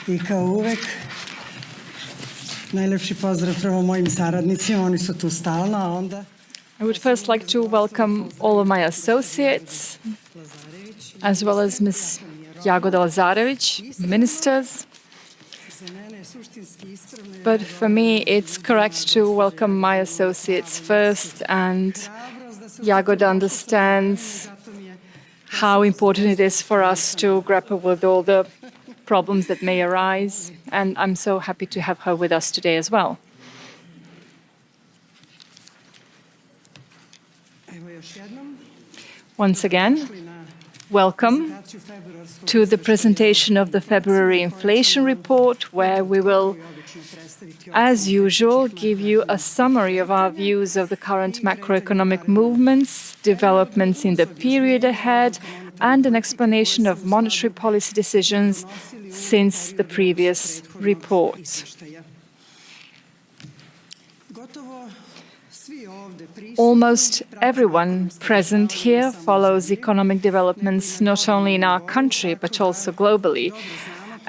I kao uvek, najlepši pozdrav prema mojim saradnicima, oni su tu stalno, a onda... I would first like to welcome all of my associates, as well as Ms. Jagoda Lazarević, ministers. But for me, it's correct to welcome my associates first, and Jagoda understands how important it is for us to grapple with all the problems that may arise, and I'm so happy to have her with us today as well. Once again, welcome to the presentation of the February inflation report, where we will, as usual, give you a summary of our views of the current macroeconomic movements, developments in the period ahead, and an explanation of monetary policy decisions since the previous report. Almost everyone present here follows economic developments not only in our country but also globally.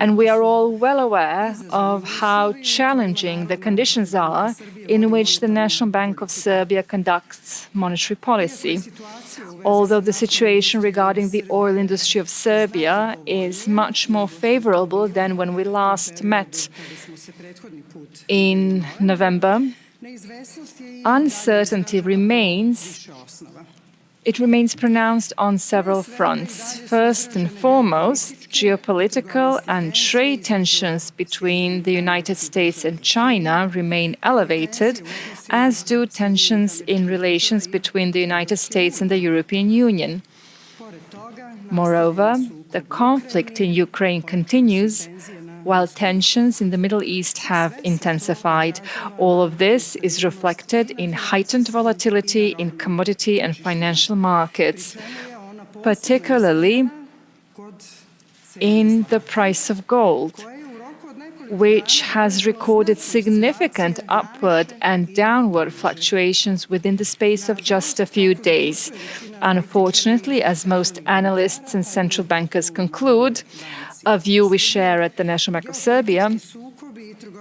And we are all well aware of how challenging the conditions are in which the National Bank of Serbia conducts monetary policy. Although the situation regarding the oil industry of Serbia is much more favorable than when we last met in November, uncertainty remains. It remains pronounced on several fronts. First and foremost, geopolitical and trade tensions between the United States and China remain elevated, as do tensions in relations between the United States and the European Union. Moreover, the conflict in Ukraine continues, while tensions in the Middle East have intensified. All of this is reflected in heightened volatility in commodity and financial markets, particularly in the price of gold, which has recorded significant upward and downward fluctuations within the space of just a few days. Unfortunately, as most analysts and central bankers conclude, a view we share at the National Bank of Serbia,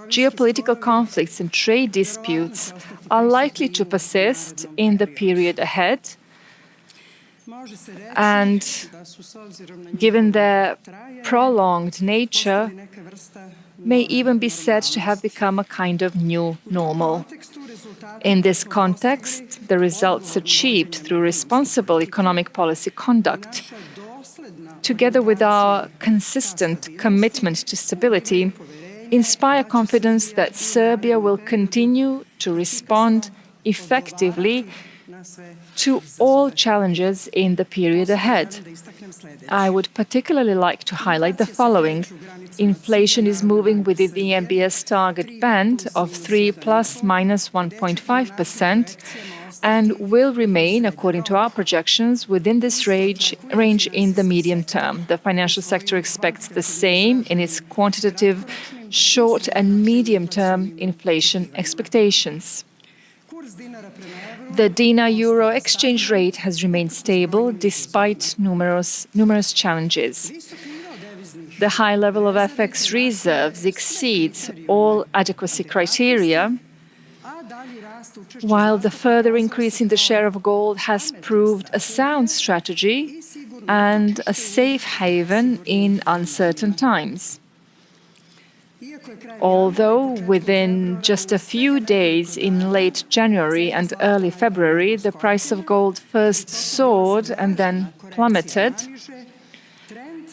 geopolitical conflicts and trade disputes are likely to persist in the period ahead, and given their prolonged nature, may even be said to have become a kind of new normal. In this context, the results achieved through responsible economic policy conduct, together with our consistent commitment to stability, inspire confidence that Serbia will continue to respond effectively to all challenges in the period ahead. I would particularly like to highlight the following. Inflation is moving within the MBS target band of 3 plus minus 1.5%, and will remain, according to our projections, within this range in the medium term. The financial sector expects the same in its quantitative short and medium-term inflation expectations. The dinar-euro exchange rate has remained stable despite numerous challenges. The high level of FX reserves exceeds all adequacy criteria, while the further increase in the share of gold has proved a sound strategy and a safe haven in uncertain times. Although within just a few days in late January and early February, the price of gold first soared and then plummeted,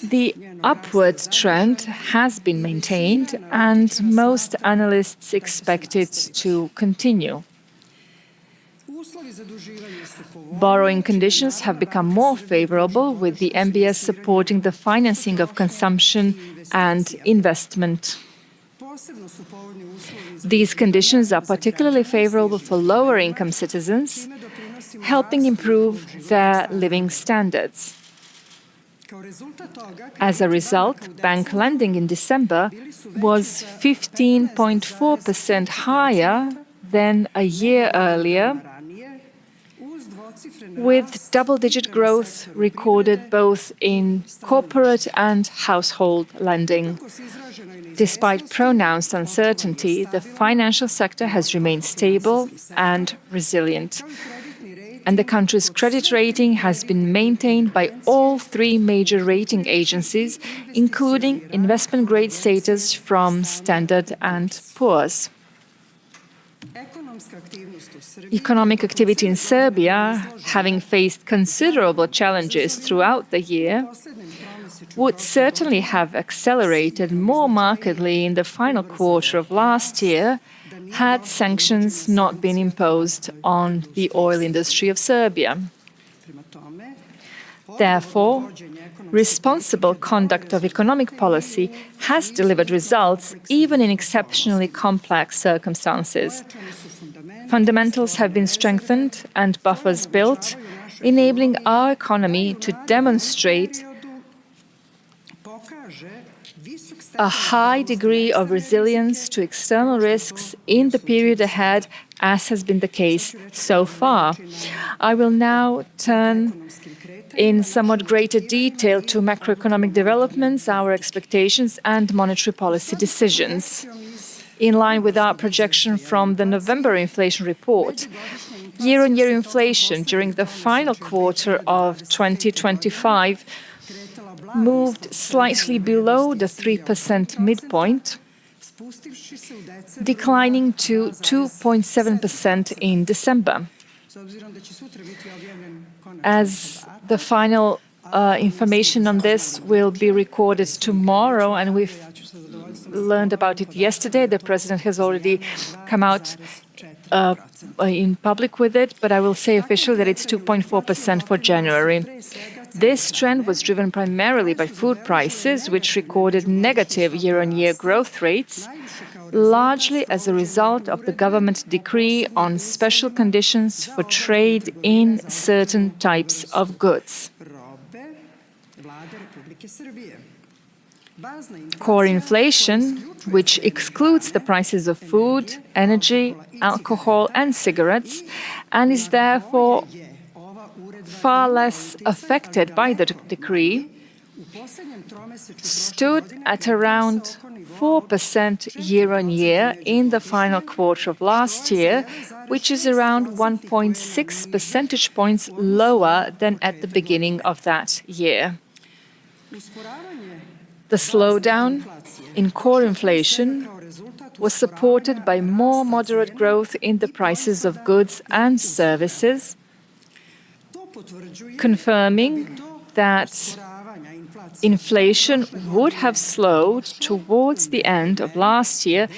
the upward trend has been maintained, and most analysts expect it to continue. Borrowing conditions have become more favorable, with the MBS supporting the financing of consumption and investment. These conditions are particularly favorable for lower-income citizens, helping improve their living standards. As a result, bank lending in December was 15.4% higher than a year earlier, with double-digit growth recorded both in corporate and household lending. Despite pronounced uncertainty, the financial sector has remained stable and resilient, and the country's credit rating has been maintained by all three major rating agencies, including investment-grade status from Standard and Poor's. Economic activity in Serbia, having faced considerable challenges throughout the year, would certainly have accelerated more markedly in the final quarter of last year had sanctions not been imposed on the oil industry of Serbia. Therefore, responsible conduct of economic policy has delivered results even in exceptionally complex circumstances. Fundamentals have been strengthened and buffers built, enabling our economy to demonstrate a high degree of resilience to external risks in the period ahead, as has been the case so far. I will now turn in somewhat greater detail to macroeconomic developments, our expectations, and monetary policy decisions. In line with our projection from the November inflation report, year-on-year inflation during the final quarter of 2025 moved slightly below the 3% midpoint, declining to 2.7% in December. As the final information on this will be recorded tomorrow, and we've learned about it yesterday, the President has already come out in public with it, but I will say officially that it's 2.4% for January. This trend was driven primarily by food prices, which recorded negative year-on-year growth rates, largely as a result of the government decree on special conditions for trade in certain types of goods. Core inflation, which excludes the prices of food, energy, alcohol, and cigarettes, and is therefore far less affected by the decree, stood at around 4% year-on-year in the final quarter of last year, which is around 1.6 percentage points lower than at the beginning of that year. The slowdown in core inflation was supported by more moderate growth in the prices of goods and services, confirming that inflation would have slowed towards the end of last year,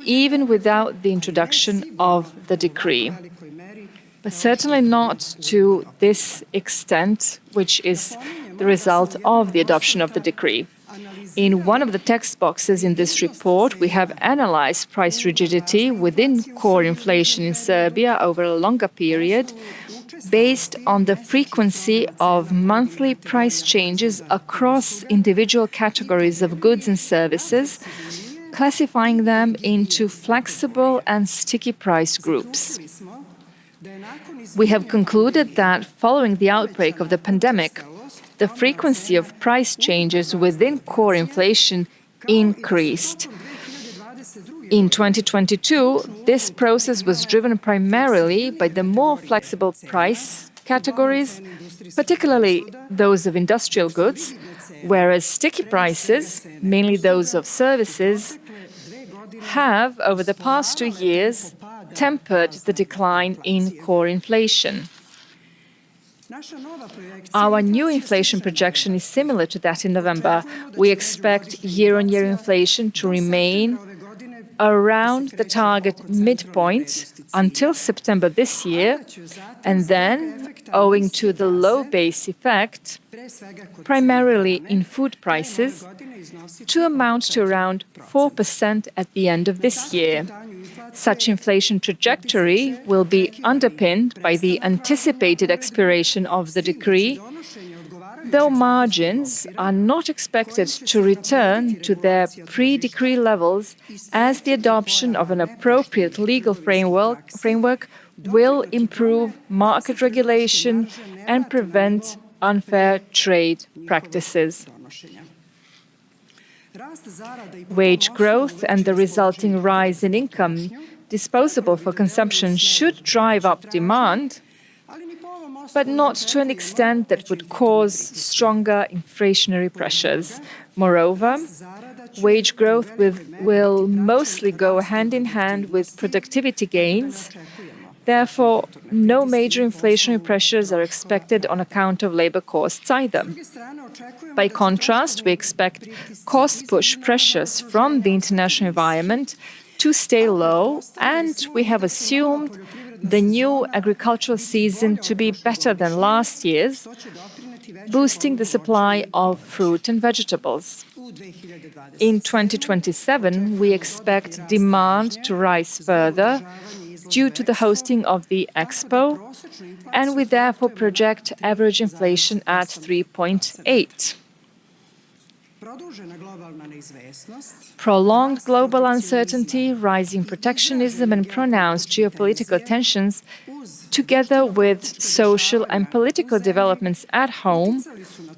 even without the introduction of the decree. But certainly not to this extent, which is the result of the adoption of the decree. In one of the text boxes in this report, we have analyzed price rigidity within core inflation in Serbia over a longer period, based on the frequency of monthly price changes across individual categories of goods and services, classifying them into flexible and sticky price groups. We have concluded that following the outbreak of the pandemic, the frequency of price changes within core inflation increased. In 2022, this process was driven primarily by the more flexible price categories, particularly those of industrial goods, whereas sticky prices, mainly those of services, have, over the past 2 years, tempered the decline in core inflation. Our new inflation projection is similar to that in November. We expect year-on-year inflation to remain around the target midpoint until September this year, and then, owing to the low base effect, primarily in food prices, to amount to around 4% at the end of this year. Such inflation trajectory will be underpinned by the anticipated expiration of the decree, though margins are not expected to return to their pre-decree levels, as the adoption of an appropriate legal framework will improve market regulation and prevent unfair trade practices. Wage growth and the resulting rise in income disposable for consumption should drive up demand, but not to an extent that would cause stronger inflationary pressures. Moreover, wage growth will mostly go hand in hand with productivity gains. Therefore, no major inflationary pressures are expected on account of labor costs either. By contrast, we expect cost-push pressures from the international environment to stay low, and we have assumed the new agricultural season to be better than last year's, boosting the supply of fruit and vegetables. In 2027, we expect demand to rise further due to the hosting of the Expo, and we therefore project average inflation at 3.8. Prolonged global uncertainty, rising protectionism, and pronounced geopolitical tensions, together with social and political developments at home,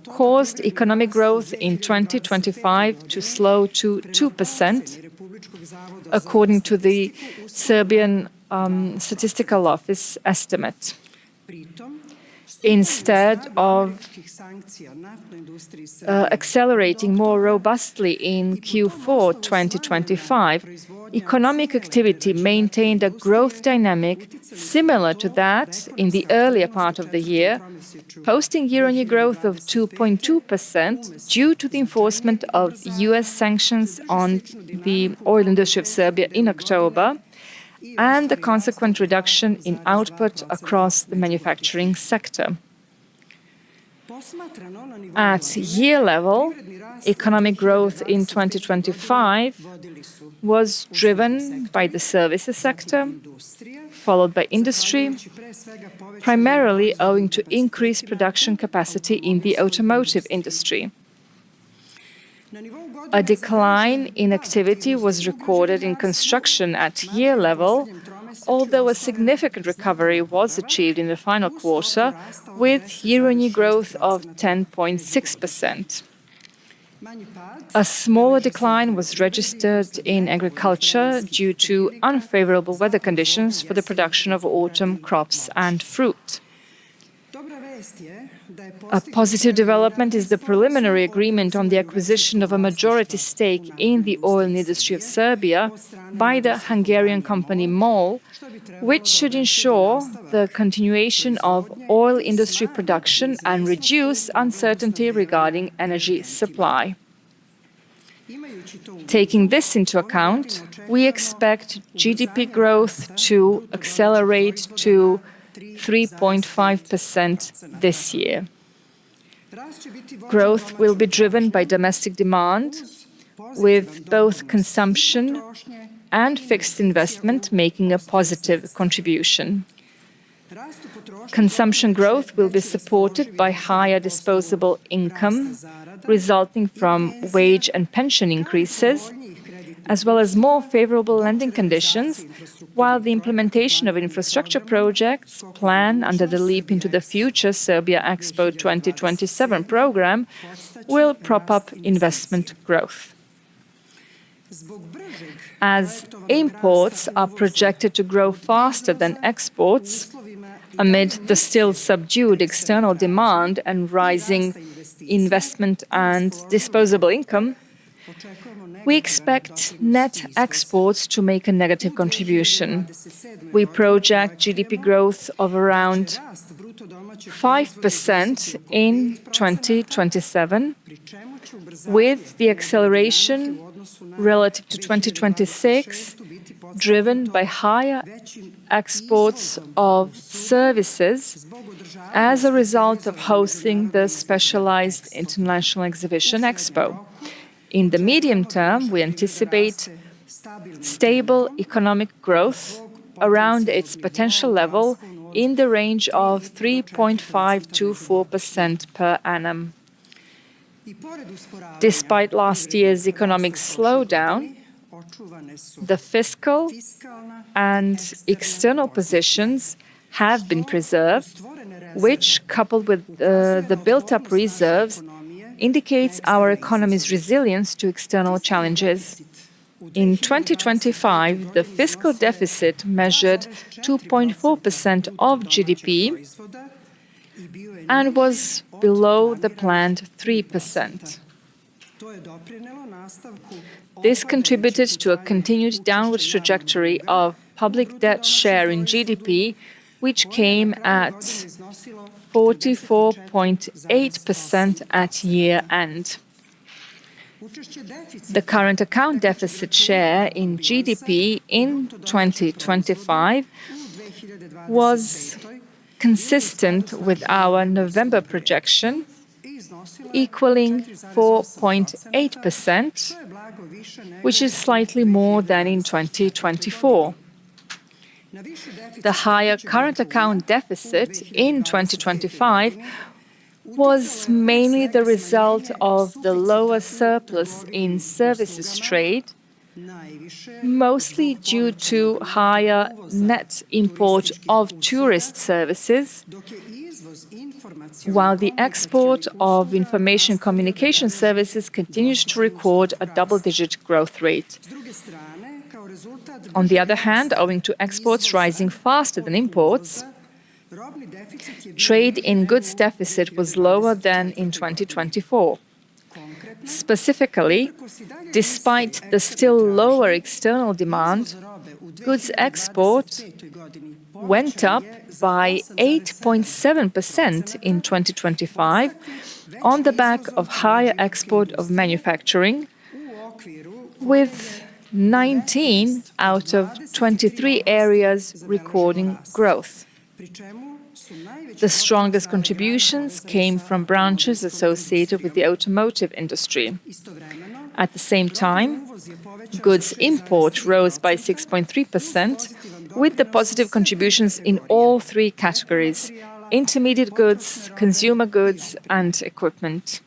caused economic growth in 2025 to slow to 2%, according to the Serbian Statistical Office estimate. Instead of accelerating more robustly in Q4 2025, economic activity maintained a growth dynamic similar to that in the earlier part of the year, posting year-on-year growth of 2.2% due to the enforcement of US sanctions on the oil industry of Serbia in October, and the consequent reduction in output across the manufacturing sector. At year level, economic growth in 2025 was driven by the services sector, followed by industry, primarily owing to increased production capacity in the automotive industry. A decline in activity was recorded in construction at year level, although a significant recovery was achieved in the final quarter, with year-on-year growth of 10.6%. A smaller decline was registered in agriculture due to unfavorable weather conditions for the production of autumn crops and fruit. A positive development is the preliminary agreement on the acquisition of a majority stake in the oil industry of Serbia by the Hungarian company MOL, which should ensure the continuation of oil industry production and reduce uncertainty regarding energy supply. Taking this into account, we expect GDP growth to accelerate to 3.5% this year. Growth will be driven by domestic demand, with both consumption and fixed investment making a positive contribution. Consumption growth will be supported by higher disposable income resulting from wage and pension increases, as well as more favorable lending conditions, while the implementation of infrastructure projects planned under the Leap into the Future Serbia Expo 2027 program will prop up investment growth. As imports are projected to grow faster than exports, amid the still subdued external demand and rising investment and disposable income, we expect net exports to make a negative contribution. We project GDP growth of around 5% in 2027, with the acceleration relative to 2026 driven by higher exports of services as a result of hosting the specialized international exhibition Expo. In the medium term, we anticipate stable economic growth around its potential level in the range of 3.5 to 4% per annum. Despite last year's economic slowdown, the fiscal and external positions have been preserved, which, coupled with the built-up reserves, indicates our economy's resilience to external challenges. In 2025, the fiscal deficit measured 2.4% of GDP and was below the planned 3%. This contributed to a continued downward trajectory of public debt share in GDP, which came at 44.8% at year-end. The current account deficit share in GDP in 2025 was consistent with our November projection, equaling 4.8%, which is slightly more than in 2024. The higher current account deficit in 2025 was mainly the result of the lower surplus in services trade, mostly due to higher net import of tourist services, while the export of information communication services continues to record a double-digit growth rate. On the other hand, owing to exports rising faster than imports, trade in goods deficit was lower than in 2024. Specifically, despite the still lower external demand, goods export went up by 8.7% in 2025 on the back of higher export of manufacturing, with 19 out of 23 areas recording growth. The strongest contributions came from branches associated with the automotive industry. At the same time, goods import rose by 6.3%, with the positive contributions in all three categories: intermediate goods, consumer goods, and equipment.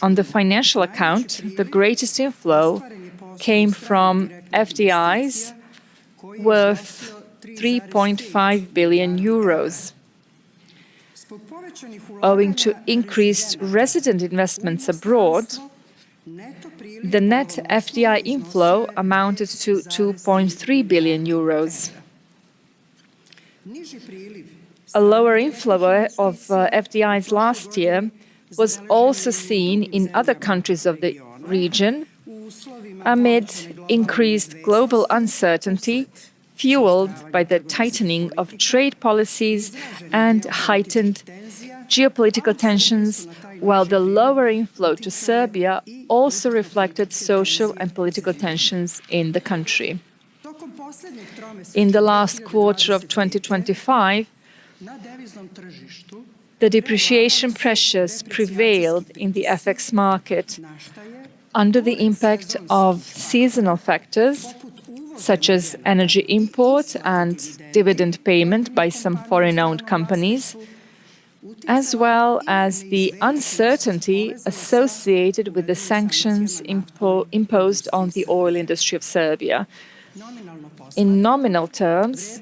On the financial account, the greatest inflow came from FDIs worth 3.5 billion euros. Owing to increased resident investments abroad, the net FDI inflow amounted to 2.3 billion euros. A lower inflow of FDIs last year was also seen in other countries of the region amid increased global uncertainty fueled by the tightening of trade policies and heightened geopolitical tensions, while the lower inflow to Serbia also reflected social and political tensions in the country. In the last quarter of 2025, the depreciation pressures prevailed in the FX market under the impact of seasonal factors such as energy import and dividend payment by some foreign-owned companies, as well as the uncertainty associated with the sanctions imposed on the oil industry of Serbia. In nominal terms,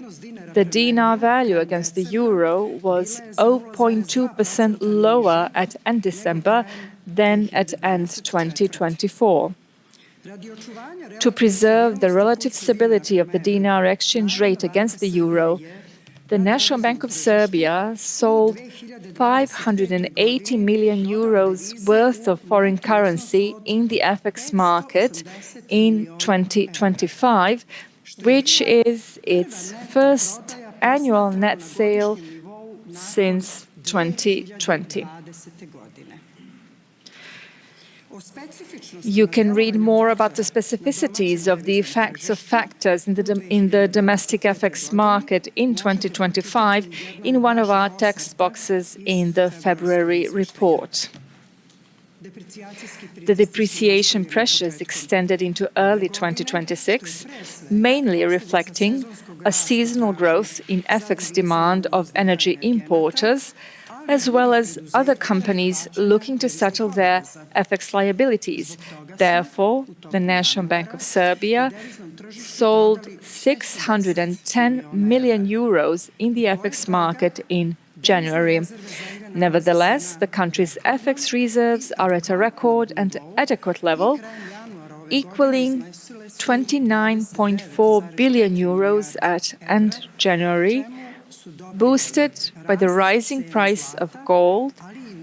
the dinar value against the euro was 0.2% lower at end December than at end 2024. To preserve the relative stability of the dinar exchange rate against the euro, the National Bank of Serbia sold 580 million euros worth of foreign currency in the FX market in 2025, which is its first annual net sale since 2020. You can read more about the specificities of the effects of factors in the domestic FX market in 2025 in one of our text boxes in the February report. The depreciation pressures extended into early 2026, mainly reflecting a seasonal growth in FX demand of energy importers, as well as other companies looking to settle their FX liabilities. Therefore, the National Bank of Serbia sold 610 million euros in the FX market in January. Nevertheless, the country's FX reserves are at a record and adequate level, equaling 29.4 billion euros at end January, boosted by the rising price of gold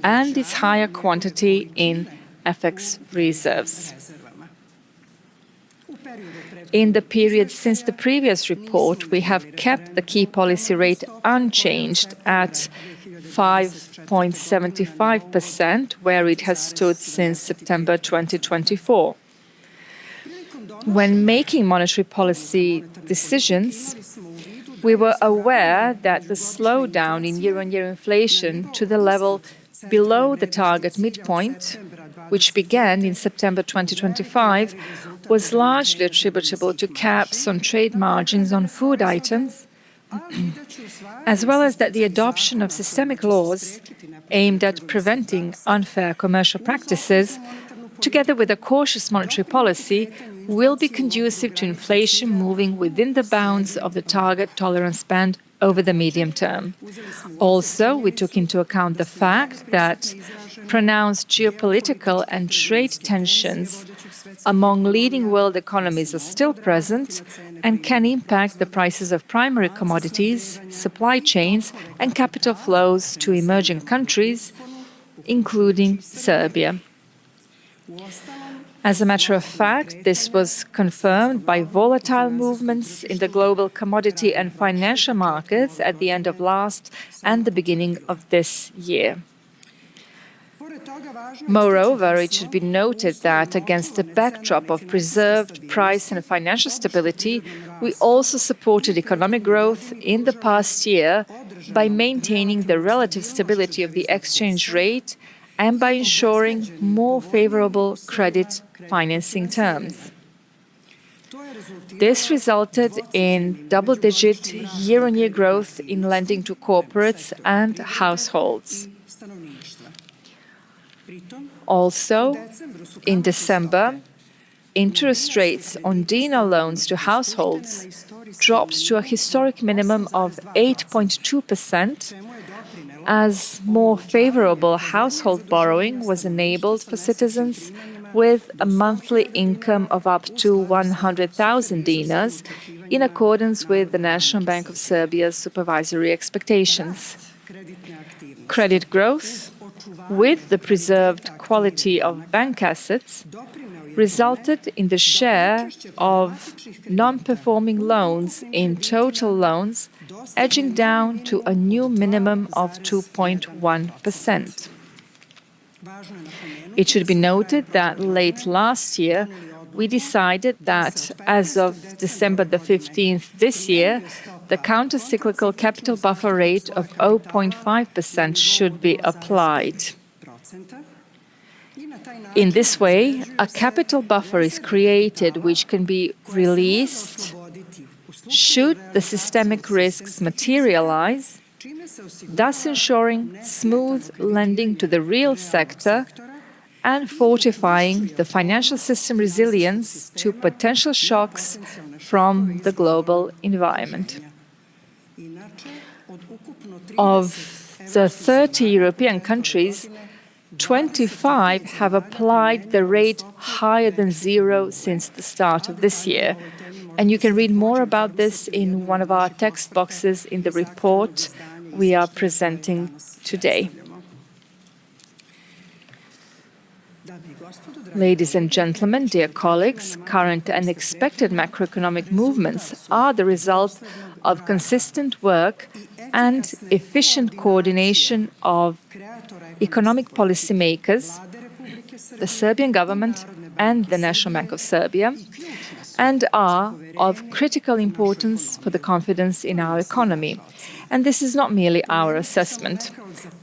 and its higher quantity in FX reserves. In the period since the previous report, we have kept the key policy rate unchanged at 5.75%, where it has stood since September 2024. When making monetary policy decisions, we were aware that the slowdown in year-on-year inflation to the level below the target midpoint, which began in September 2025, was largely attributable to caps on trade margins on food items, as well as that the adoption of systemic laws aimed at preventing unfair commercial practices, together with a cautious monetary policy, will be conducive to inflation moving within the bounds of the target tolerance band over the medium term. Also, we took into account the fact that pronounced geopolitical and trade tensions among leading world economies are still present and can impact the prices of primary commodities, supply chains, and capital flows to emerging countries, including Serbia. As a matter of fact, this was confirmed by volatile movements in the global commodity and financial markets at the end of last and the beginning of this year. Moreover, it should be noted that against the backdrop of preserved price and financial stability, we also supported economic growth in the past year by maintaining the relative stability of the exchange rate and by ensuring more favorable credit financing terms. This resulted in double-digit year-on-year growth in lending to corporates and households. Also, in December, interest rates on dinar loans to households dropped to a historic minimum of 8.2%, as more favorable household borrowing was enabled for citizens with a monthly income of up to 100,000 dinars, in accordance with the National Bank of Serbia's supervisory expectations. Credit growth, with the preserved quality of bank assets, resulted in the share of non-performing loans in total loans edging down to a new minimum of 2.1%. It should be noted that late last year, we decided that as of December the 15th this year, the counter-cyclical capital buffer rate of 0.5% should be applied. In this way, a capital buffer is created which can be released should the systemic risks materialize, thus ensuring smooth lending to the real sector and fortifying the financial system resilience to potential shocks from the global environment. Of the 30 European countries, 25 have applied the rate higher than zero since the start of this year. And you can read more about this in one of our text boxes in the report we are presenting today. Ladies and gentlemen, dear colleagues, current and expected macroeconomic movements are the result of consistent work and efficient coordination of economic policymakers, the Serbian government and the National Bank of Serbia, and are of critical importance for the confidence in our economy. And this is not merely our assessment.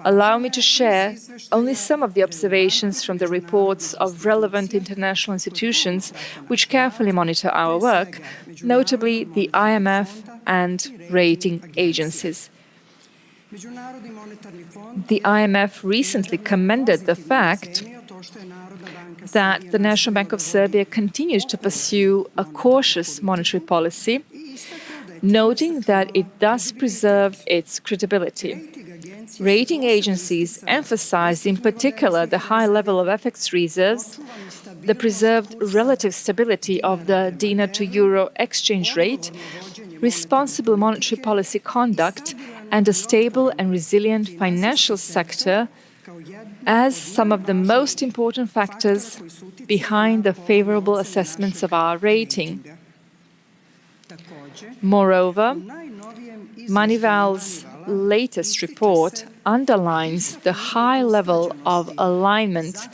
Allow me to share only some of the observations from the reports of relevant international institutions which carefully monitor our work, notably the IMF and rating agencies. The IMF recently commended the fact that the National Bank of Serbia continues to pursue a cautious monetary policy, noting that it thus preserved its credibility. Rating agencies emphasized in particular the high level of FX reserves, the preserved relative stability of the dinar to euro exchange rate, responsible monetary policy conduct, and a stable and resilient financial sector as some of the most important factors behind the favorable assessments of our rating. Moreover, Moneyval's latest report underlines the high level of alignment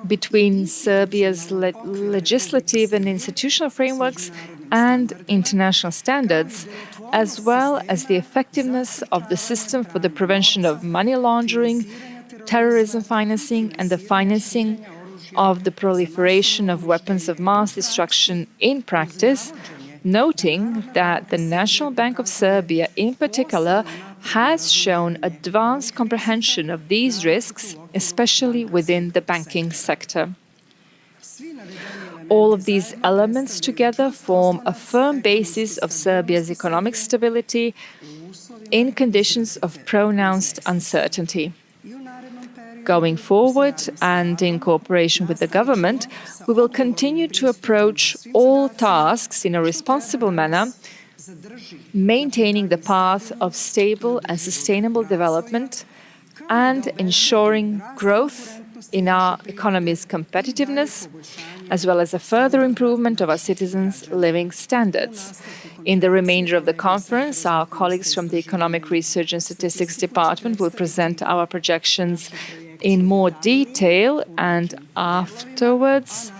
between Serbia's legislative and institutional frameworks and international standards, as well as the effectiveness of the system for the prevention of money laundering, terrorism financing, and the financing of the proliferation of weapons of mass destruction in practice, noting that the National Bank of Serbia in particular has shown advanced comprehension of these risks, especially within the banking sector. All of these elements together form a firm basis of Serbia's economic stability in conditions of pronounced uncertainty. Going forward, and in cooperation with the government, we will continue to approach all tasks in a responsible manner, maintaining the path of stable and sustainable development and ensuring growth in our economy's competitiveness, as well as a further improvement of our citizens' living standards. In the remainder of the conference, our colleagues from the Economic Research and Statistics Department will present our projections in more detail, and afterwards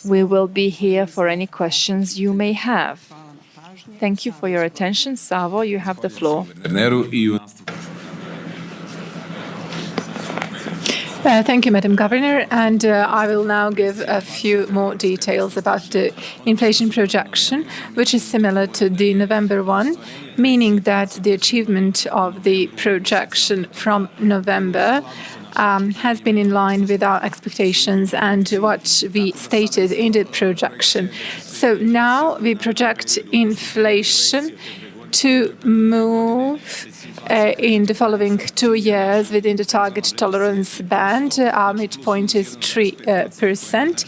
we will be here for any questions you may have. Thank you for your attention. Savo, you have the floor. Thank you, Madam Governor, and I will now give a few more details about the inflation projection, which is similar to the November one, meaning that the achievement of the projection from November has been in line with our expectations and what we stated in the projection. So now we project inflation to move in the following 2 years within the target tolerance band. Our midpoint is 3%.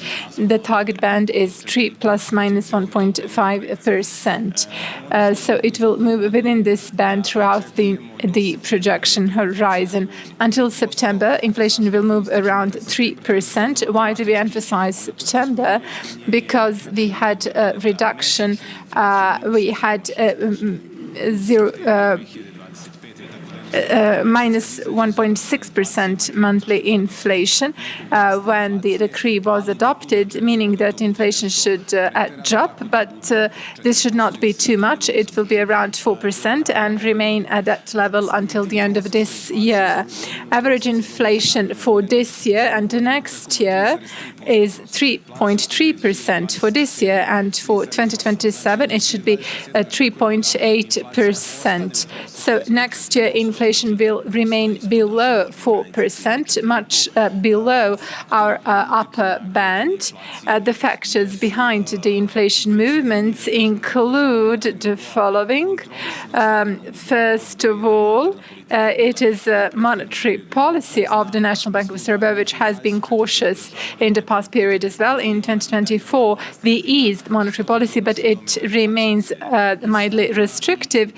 The target band is 3 plus minus 1.5%. So it will move within this band throughout the projection horizon. Until September, inflation will move around 3%. Why do we emphasize September? Because we had a reduction. We had minus 1.6% monthly inflation when the decree was adopted, meaning that inflation should drop, but this should not be too much. It will be around 4% and remain at that level until the end of this year. Average inflation for this year and the next year is 3.3% for this year, and for 2027 it should be 3.8%. So next year inflation will remain below 4%, much below our upper band. The factors behind the inflation movements include the following. First of all, it is a monetary policy of the National Bank of Serbia, which has been cautious in the past period as well. In 2024, we eased monetary policy, but it remains mildly restrictive,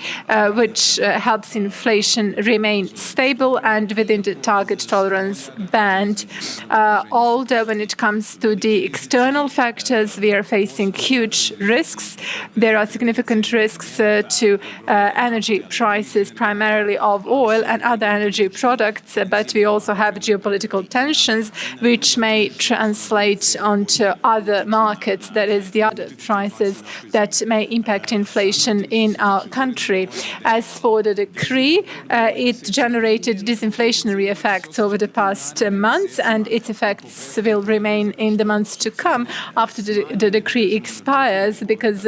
which helps inflation remain stable and within the target tolerance band. Although when it comes to the external factors, we are facing huge risks. There are significant risks to energy prices, primarily of oil and other energy products, but we also have geopolitical tensions which may translate onto other markets, that is, the other prices that may impact inflation in our country. As for the decree, it generated disinflationary effects over the past months, and its effects will remain in the months to come after the decree expires, because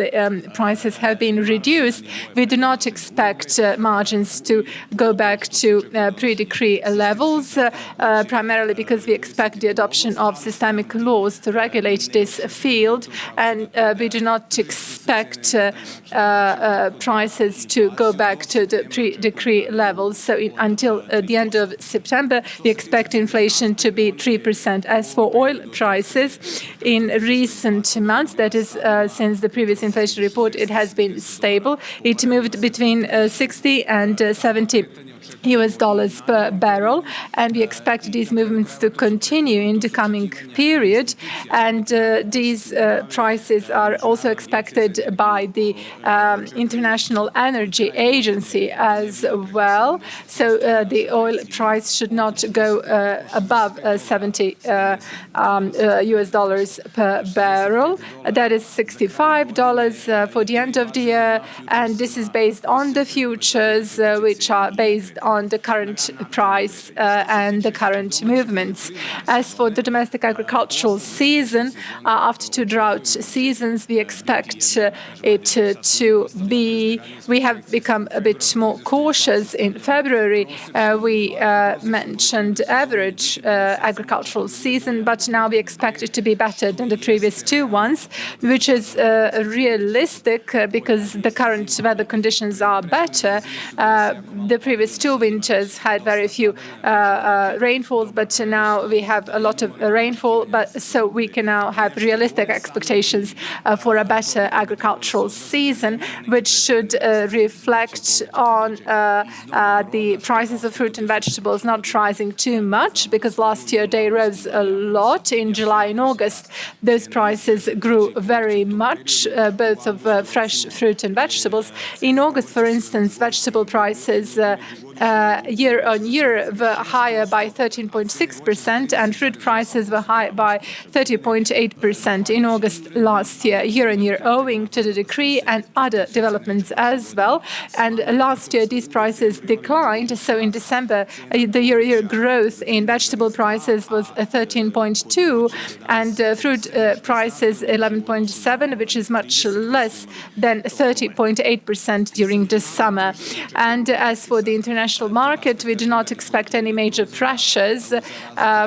prices have been reduced. We do not expect margins to go back to pre-decree levels, primarily because we expect the adoption of systemic make laws to regulate this field, and we do not expect prices to go back to the pre-decree levels. So until the end of September, we expect inflation to be 3%. As for oil prices, in recent months, that is since the previous inflation report, it has been stable. It moved between 60 and 70 US dollars per barrel, and we expect these movements to continue in the coming period. And these prices are also expected by the International Energy Agency as well. So the oil price should not go above 70 US dollars per barrel. That is $65 for the end of the year, and this is based on the futures, which are based on the current price and the current movements. As for the domestic agricultural season, after 2 drought seasons, we expect it to be, we have become a bit more cautious. In February, we mentioned average agricultural season, but now we expect it to be better than the previous 2 ones, which is realistic because the current weather conditions are better. The previous 2 winters had very few rainfalls, but now we have a lot of rainfall. But so we can now have realistic expectations for a better agricultural season, which should reflect on the prices of fruit and vegetables not rising too much, because last year they rose a lot. In July and August, those prices grew very much, both of fresh fruit and vegetables. In August, for instance, vegetable prices year on year were higher by 13.6%, and fruit prices were high by 30.8% in August last year on year, owing to the decree and other developments as well. And last year these prices declined. So in December, the year-on-year growth in vegetable prices was 13.2%, and fruit prices 11.7%, which is much less than 30.8% during the summer. And as for the international market, we do not expect any major pressures.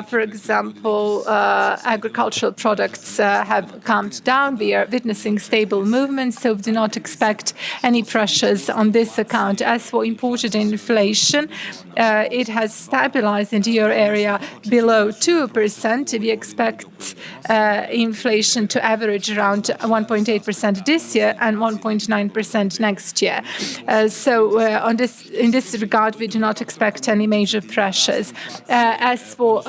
For example, agricultural products have calmed down. We are witnessing stable movements, so we do not expect any pressures on this account. As for imported inflation, it has stabilized in the euro area below 2%. We expect inflation to average around 1.8% this year and 1.9% next year. So in this regard, we do not expect any major pressures. As for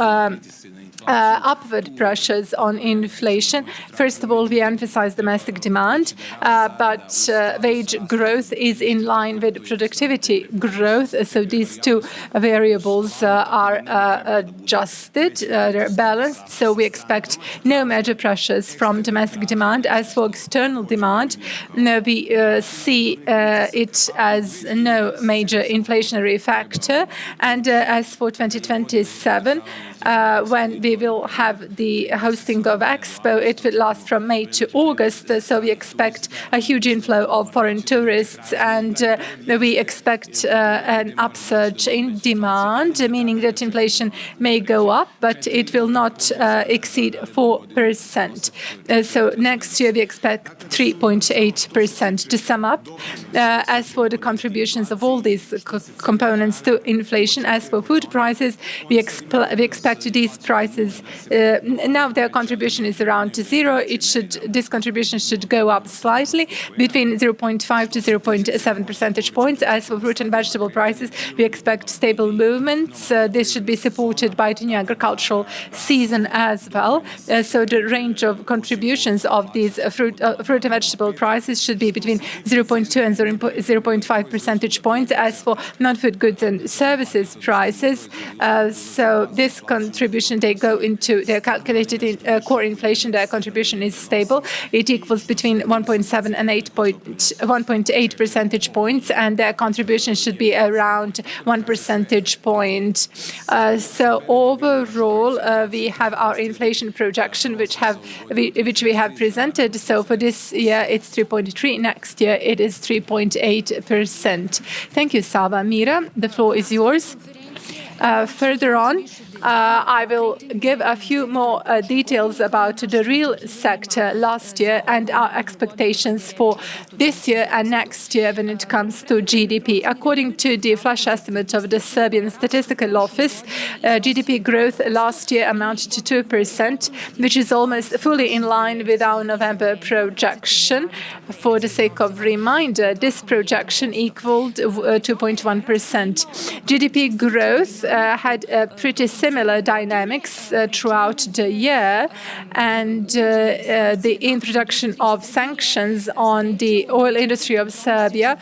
upward pressures on inflation, first of all, we emphasize domestic demand, but wage growth is in line with productivity growth. So these 2 variables are adjusted, they're balanced. So we expect no major pressures from domestic demand. As for external demand, we see it as no major inflationary factor. And as for 2027, when we will have the hosting of Expo, it will last from May to August. So we expect a huge inflow of foreign tourists, and we expect an upsurge in demand, meaning that inflation may go up, but it will not exceed 4%. So next year we expect 3.8%. To sum up, as for the contributions of all these components to inflation, as for food prices, we expect these prices, now their contribution is around 0. This contribution should go up slightly, between 0.5 to 0.7 percentage points. As for fruit and vegetable prices, we expect stable movements. This should be supported by the new agricultural season as well. So the range of contributions of these fruit and vegetable prices should be between 0.2 and 0.5 percentage points. As for non-food goods and services prices, so this contribution, they're calculated in core inflation. Their contribution is stable. It equals between 1.7 and 1.8 percentage points, and their contribution should be around 1 percentage point. So overall, we have our inflation projection, which we have presented. So for this year, it's 3.3. Next year, it is 3.8%. Thank you, Sava. Mira, the floor is yours. Further on, I will give a few more details about the real sector last year and our expectations for this year and next year when it comes to GDP. According to the flash estimate of the Serbian Statistical Office, GDP growth last year amounted to 2%, which is almost fully in line with our November projection. For the sake of reminder, this projection equaled 2.1%. GDP growth had pretty similar dynamics throughout the year, and the introduction of sanctions on the oil industry of Serbia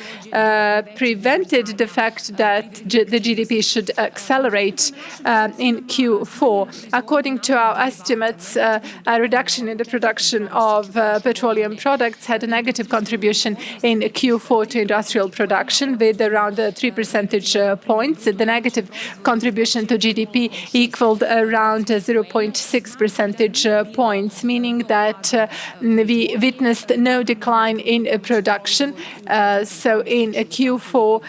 prevented the fact that the GDP should accelerate in Q4. According to our estimates, a reduction in the production of petroleum products had a negative contribution in Q4 to industrial production with around 3 percentage points. The negative contribution to GDP equaled around 0.6 percentage points, meaning that we witnessed no decline in production. So in Q4,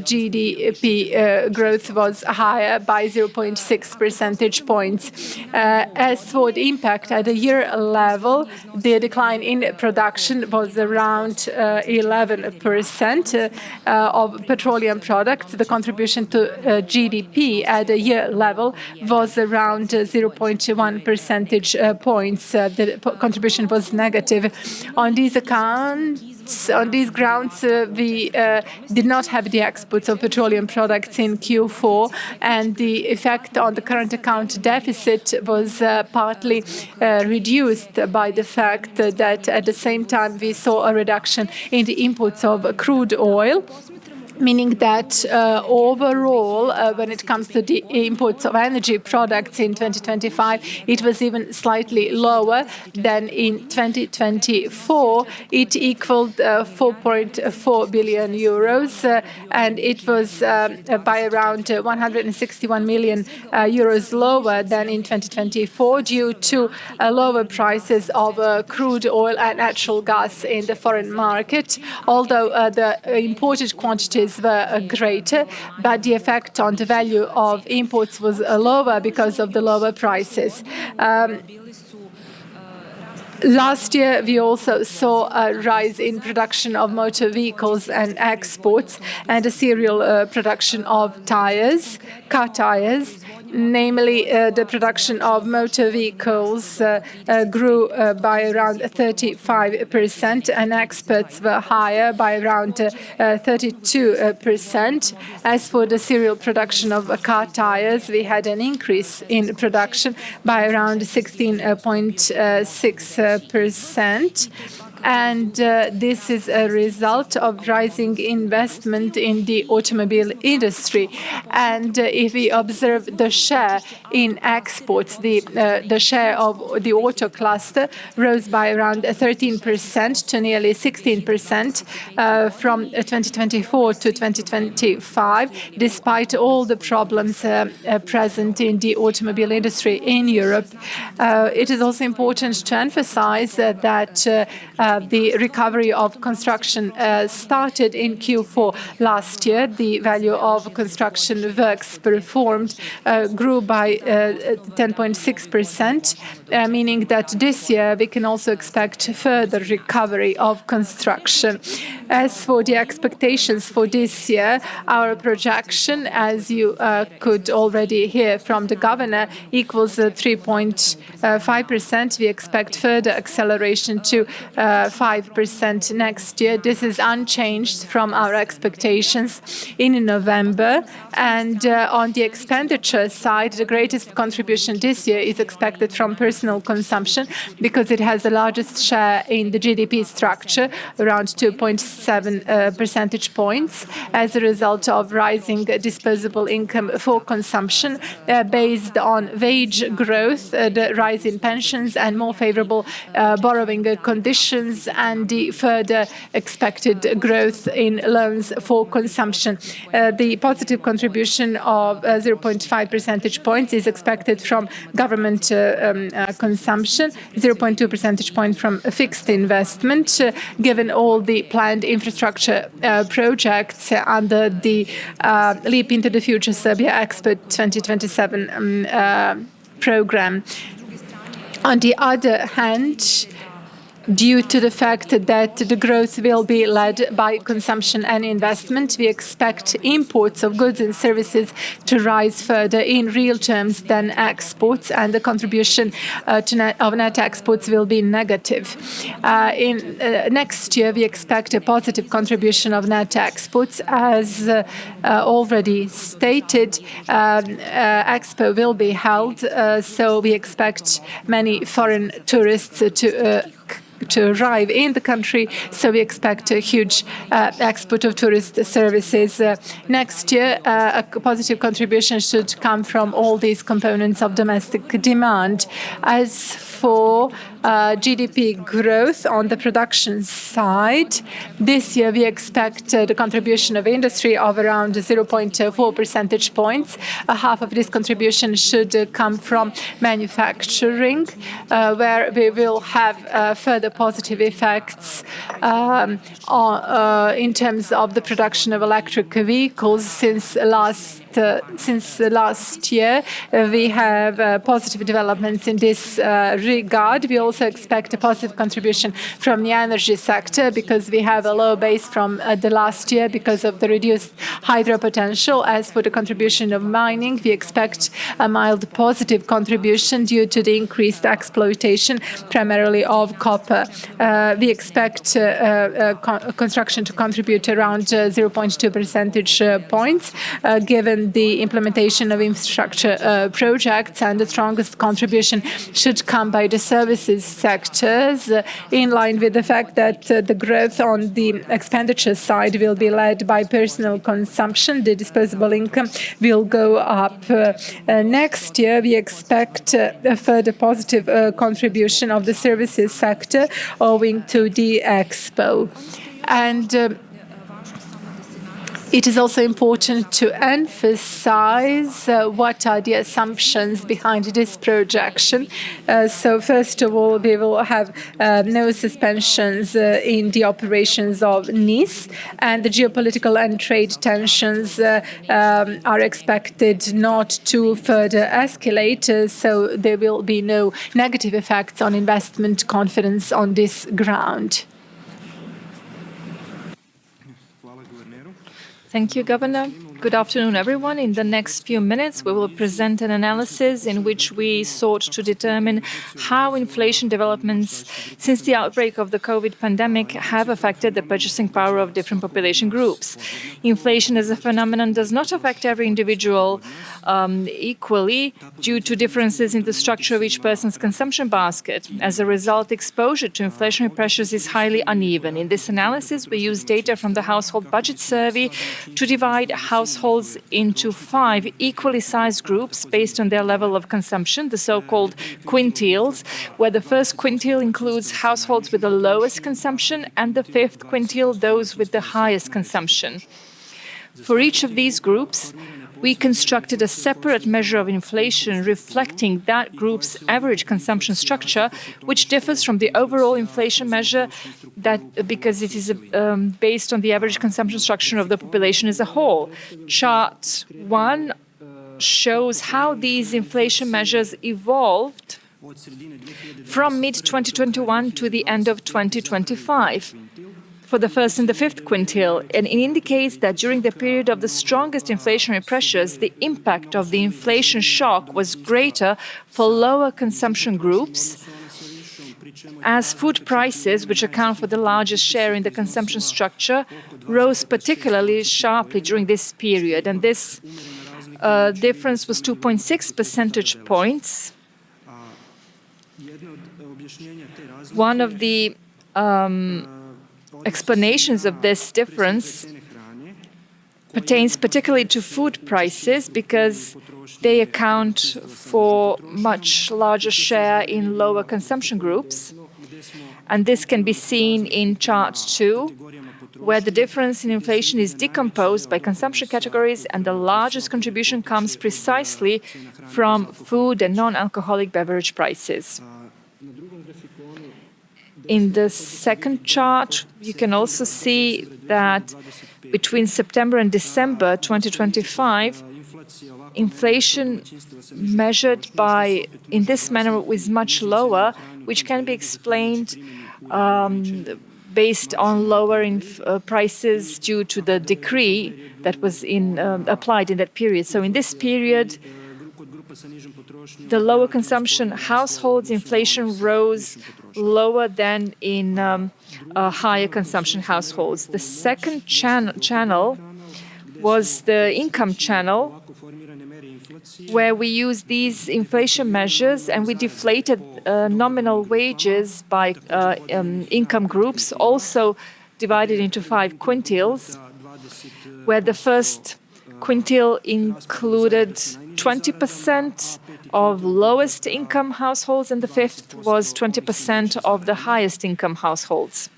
GDP growth was higher by 0.6 percentage points. As for the impact at the year level, the decline in production was around 11% of petroleum products. The contribution to GDP at the year level was around 0.1 percentage points. The contribution was negative. On these grounds, we did not have the exports of petroleum products in Q4, and the effect on the current account deficit was partly reduced by the fact that at the same time we saw a reduction in the imports of crude oil, meaning that overall, when it comes to the imports of energy products in 2025, it was even slightly lower than in 2024. It equaled 4.4 billion euros, and it was by around 161 million euros lower than in 2024 due to lower prices of crude oil and natural gas in the foreign market, although the imported quantities were greater, but the effect on the value of imports was lower because of the lower prices. Last year, we also saw a rise in production of motor vehicles and exports, and a serial production of tires, car tires. Namely, the production of motor vehicles grew by around 35%, and exports were higher by around 32%. As for the serial production of car tires, we had an increase in production by around 16.6%. And this is a result of rising investment in the automobile industry. And if we observe the share in exports, the share of the auto cluster rose by around 13% to nearly 16% from 2024 to 2025, despite all the problems present in the automobile industry in Europe. It is also important to emphasize that the recovery of construction started in Q4 last year. The value of construction works performed grew by 10.6%, meaning that this year we can also expect further recovery of construction. As for the expectations for this year, our projection, as you could already hear from the governor, equals 3.5%. We expect further acceleration to 5% next year. This is unchanged from our expectations in November. And on the expenditure side, the greatest contribution this year is expected from personal consumption because it has the largest share in the GDP structure, around 2.7 percentage points, as a result of rising disposable income for consumption based on wage growth, the rise in pensions, and more favorable borrowing conditions loans and the further expected growth in loans for consumption. The positive contribution of 0.5 percentage points is expected from government consumption, 0.2 percentage point from fixed investment, given all the planned infrastructure projects under the Leap into the Future Serbia Expo 2027 program. On the other hand, due to the fact that the growth will be led by consumption and investment, we expect imports of goods and services to rise further in real terms than exports, and the contribution of net exports will be negative. Next year, we expect a positive contribution of net exports. As already stated, Expo will be held, so we expect many foreign tourists to arrive in the country, so we expect a huge export of tourist services. Next year, a positive contribution should come from all these components of domestic demand. As for GDP growth on the production side, this year we expect the contribution of industry of around 0.4 percentage points. Half of this contribution should come from manufacturing, where we will have further positive effects in terms of the production of electric vehicles. Since last year, we have positive developments in this regard. We also expect a positive contribution from the energy sector because we have a low base from the last year because of the reduced hydro potential. As for the contribution of mining, we expect a mild positive contribution due to the increased exploitation, primarily of copper. We expect construction to contribute around 0.2 percentage points, given the implementation of infrastructure projects, and the strongest contribution should come by the services sectors, in line with the fact that the growth on the expenditure side will be led by personal consumption. The disposable income will go up. Next year, we expect a further positive contribution of the services sector owing to the Expo. And it is also important to emphasize what are the assumptions behind this projection. So first of all, we will have no suspensions in the operations of NIS, and the geopolitical and trade tensions are expected not to further escalate, so there will be no negative effects on investment confidence on this ground. Thank you, Governor. Good afternoon, everyone. In the next few minutes, we will present an analysis in which we sought to determine how inflation developments since the outbreak of the COVID pandemic have affected the purchasing power of different population groups. Inflation as a phenomenon does not affect every individual equally due to differences in the structure of each person's consumption basket. As a result, exposure to inflationary pressures is highly uneven. In this analysis, we use data from the Household Budget Survey to divide households into 5 equally sized groups based on their level of consumption, the so-called quintiles, where the first quintile includes households with the lowest consumption and the 5th quintile those with the highest consumption. For each of these groups, we constructed a separate measure of inflation reflecting that group's average consumption structure, which differs from the overall inflation measure because it is based on the average consumption structure of the population as a whole. Chart 1 shows how these inflation measures evolved from mid-2021 to the end of 2025. For the first and the 5th quintile, and it indicates that during the period of the strongest inflationary pressures, the impact of the inflation shock was greater for lower consumption groups, as food prices, which account for the largest share in the consumption structure, rose particularly sharply during this period. And this difference was 2.6 percentage points. One of the explanations of this difference pertains particularly to food prices because they account for much larger share in lower consumption groups. And this can be seen in chart 2, where the difference in inflation is decomposed by consumption categories, and the largest contribution comes precisely from food and non-alcoholic beverage prices. In the second chart, you can also see that between September and December 2025, inflation measured in this manner is much lower, which can be explained based on lower prices due to the decree that was applied in that period. So in this period, the lower consumption households' inflation rose lower than in higher consumption households. The second channel was the income channel, where we used these inflation measures and we deflated nominal wages by income groups, also divided into 5 quintiles, where the first quintile included 20% of lowest income households, and the fifth was 20% of the highest income households.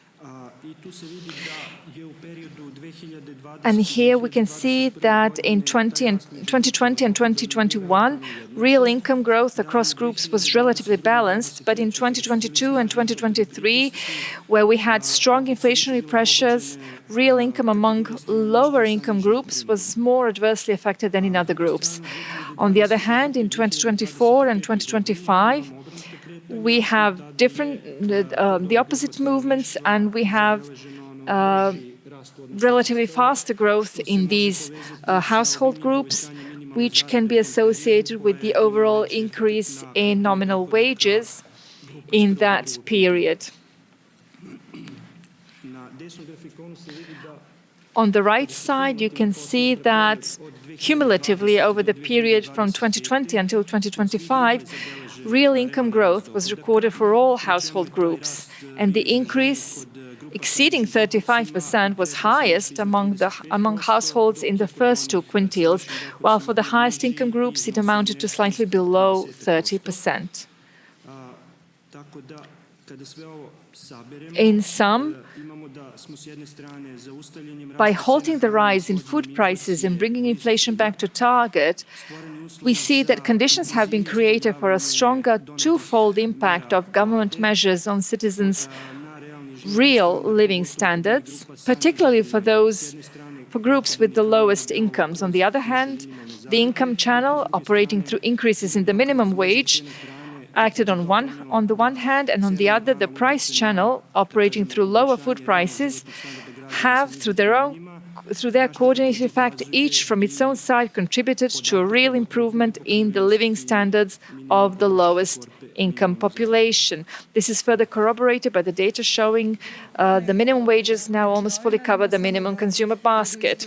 And here we can see that in 2020 and 2021, real income growth across groups was relatively balanced, but in 2022 and 2023, where we had strong inflationary pressures, real income among lower income groups was more adversely affected than in other groups. On the other hand, in 2024 and 2025, we have the opposite movements, and we have relatively faster growth in these household groups, which can be associated with the overall increase in nominal wages in that period. On the right side, you can see that cumulatively over the period from 2020 until 2025, real income growth was recorded for all household groups, and the increase exceeding 35% was highest among households in the first 2 quintiles, while for the highest income groups it amounted to slightly below 30%. In sum, by halting the rise in food prices and bringing inflation back to target, we see that conditions have been created for a stronger twofold impact of government measures on citizens' real living standards, particularly for groups with the lowest incomes. On the other hand, the income channel, operating through increases in the minimum wage, acted on the one hand, and on the other, the price channel, operating through lower food prices, have, through their coordinated effect, each from its own side contributed to a real improvement in the living standards of the lowest income population. This is further corroborated by the data showing the minimum wages now almost fully cover the minimum consumer basket.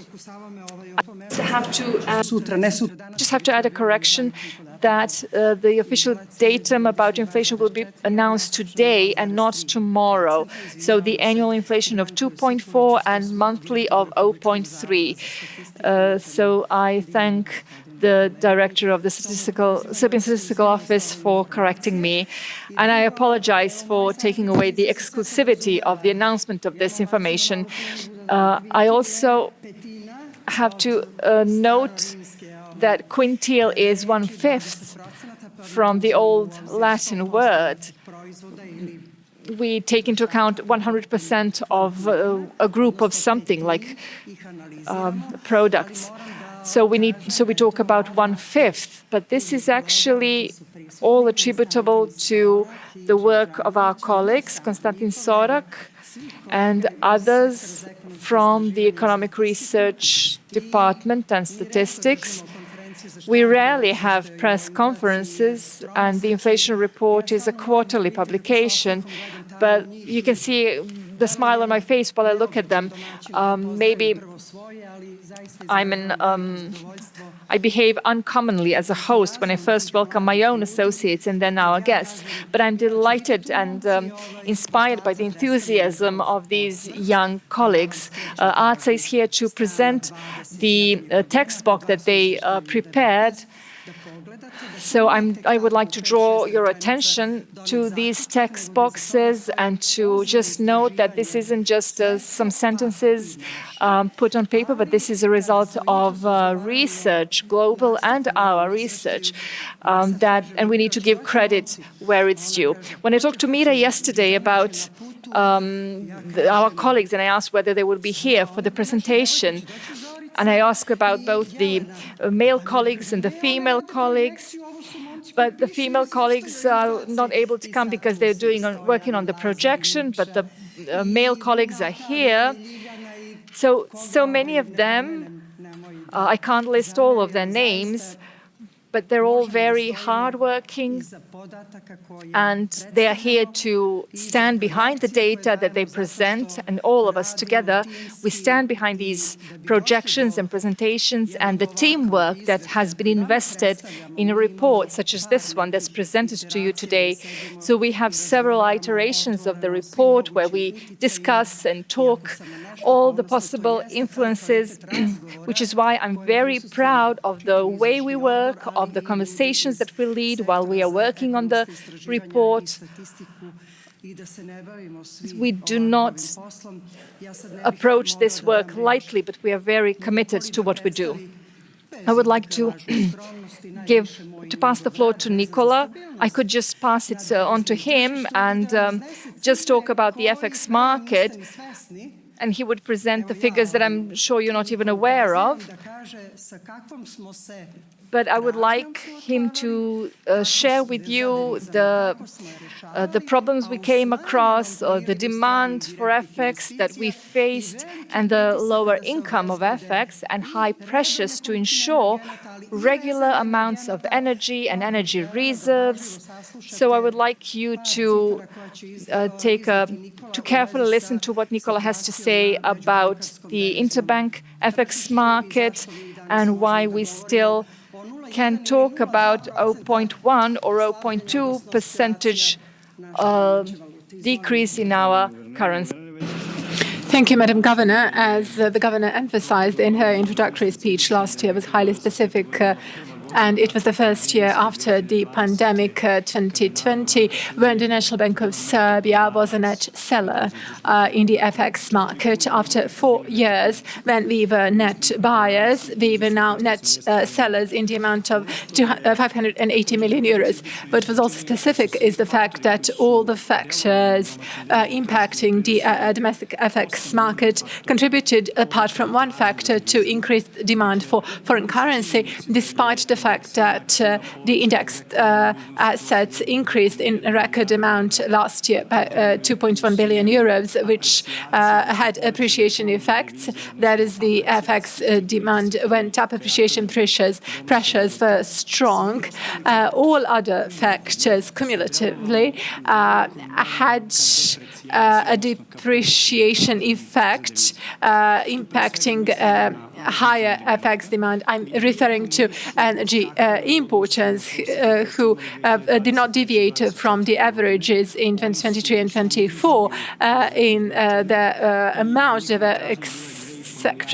I just have to add a correction that the official datum about inflation will be announced today and not tomorrow. So the annual inflation of 2.4 and monthly of 0.3. So I thank the director of the Serbian Statistical Office for correcting me. And I apologize for taking away the exclusivity of the announcement of this information. I also have to note that quintile is 1/5 from the old Latin word. We take into account 100% of a group of something like products. So we talk about 1/5, but this is actually all attributable to the work of our colleagues, Konstantin Sorak and others from the Economic Research Department and Statistics. We rarely have press conferences, and the inflation report is a quarterly publication, but you can see the smile on my face while I look at them. Maybe I behave uncommonly as a host when I first welcome my own associates and then our guests. But I'm delighted and inspired by the enthusiasm of these young colleagues. ARCA is here to present the text book that they prepared So I would like to draw your attention to these text boxes and to just note that this isn't just some sentences put on paper, but this is a result of research, global and our research, and we need to give credit where it's due. When I talked to Mira yesterday about our colleagues, and I asked whether they would be here for the presentation, and I asked about both the male colleagues and the female colleagues, but the female colleagues are not able to come because they're working on the projection, but the male colleagues are here. So many of them, I can't list all of their names, but they're all very hardworking, and they are here to stand behind the data that they present, and all of us together, we stand behind these projections and presentations and the teamwork that has been invested in a report such as this one that's presented to you today. So we have several iterations of the report where we discuss and talk all the possible influences, which is why I'm very proud of the way we work, of the conversations that we lead while we are working on the report. We do not approach this work lightly, but we are very committed to what we do. I would like to pass the floor to Nicola. I could just pass it on to him and just talk about the FX market, and he would present the figures that I'm sure you're not even aware of. But I would like him to share with you the problems we came across, or the demand for FX that we faced, and the lower income of FX and high pressures to ensure regular amounts of energy and energy reserves. So I would like you to to carefully listen to what Nicola has to say about the interbank FX market and why we still can talk about 0.1 or 0.2 percentage decrease in our currency. Thank you, Madam Governor. As the Governor emphasized in her introductory speech, last year was highly specific, and it was the first year after the pandemic, 2020, when the National Bank of Serbia was a net seller in the FX market. After 4 years, when we were net buyers, we were now net sellers in the amount of 580 million euros. What was also specific is the fact that all the factors impacting the domestic FX market contributed, apart from one factor, to increased demand for foreign currency, despite the fact that the indexed assets increased in a record amount last year by 2.1 billion euros, which had appreciation effects. That is, the FX demand went up, appreciation pressures were strong. All other factors cumulatively had a depreciation effect impacting higher FX demand. I'm referring to energy importers who did not deviate from the averages in 2023 and 2024 in the amount of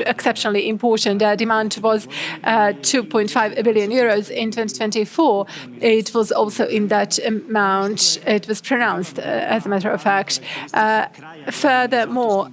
exceptionally important. Demand was 2.5 billion euros in 2024. It was also in that amount it was pronounced, as a matter of fact. Furthermore,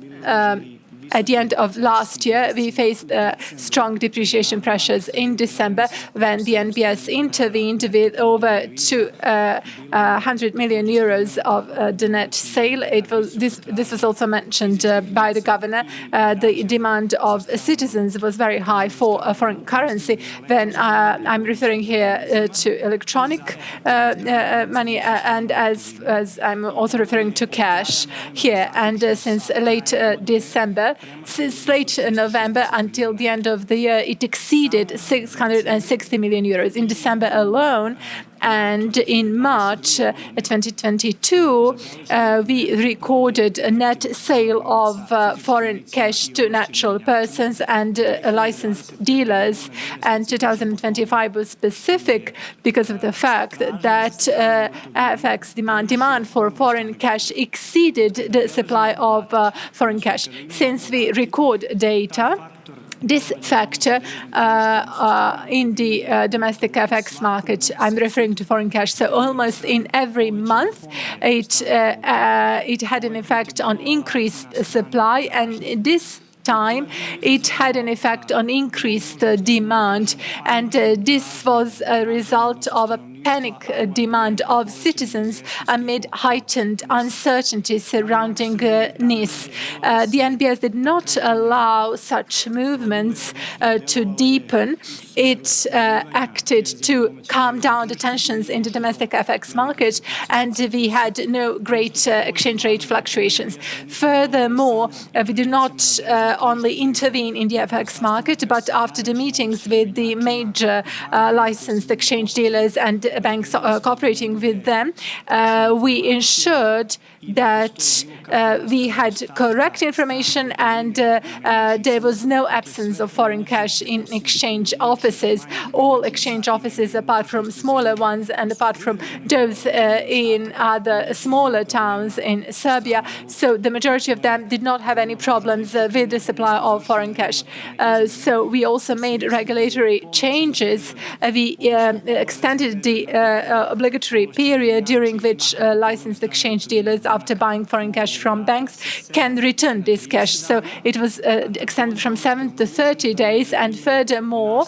at the end of last year, we faced strong depreciation pressures in December when the NBS intervened with over 200 million euros of the net sale. This was also mentioned by the Governor. The demand of citizens was very high for foreign currency. Then I'm referring here to electronic money, and as I'm also referring to cash here. And since late December, since late November until the end of the year, it exceeded 660 million euros. In December alone, and in March 2022, we recorded a net sale of foreign cash to natural persons and licensed dealers. And 2025 was specific because of the fact that FX demand for foreign cash exceeded the supply of foreign cash. Since we record data, This factor in the domestic FX market, I'm referring to foreign cash, so almost in every month, it had an effect on increased supply, and this time it had an effect on increased demand, and this was a result of a panic demand of citizens amid heightened uncertainty surrounding Nice. The NBS did not allow such movements to deepen. It acted to calm down the tensions in the domestic FX market, and we had no great exchange rate fluctuations. Furthermore, we did not only intervene in the FX market, but after the meetings with the major licensed exchange dealers and banks cooperating with them, we ensured that we had correct information and there was no absence of foreign cash in exchange offices. All exchange offices, apart from smaller ones and apart from those in other smaller towns in Serbia, so the majority of them did not have any problems with the supply of foreign cash. So we also made regulatory changes. We extended the obligatory period during which licensed exchange dealers, after buying foreign cash from banks, can return this cash. So it was extended from 7 to 30 days, and furthermore,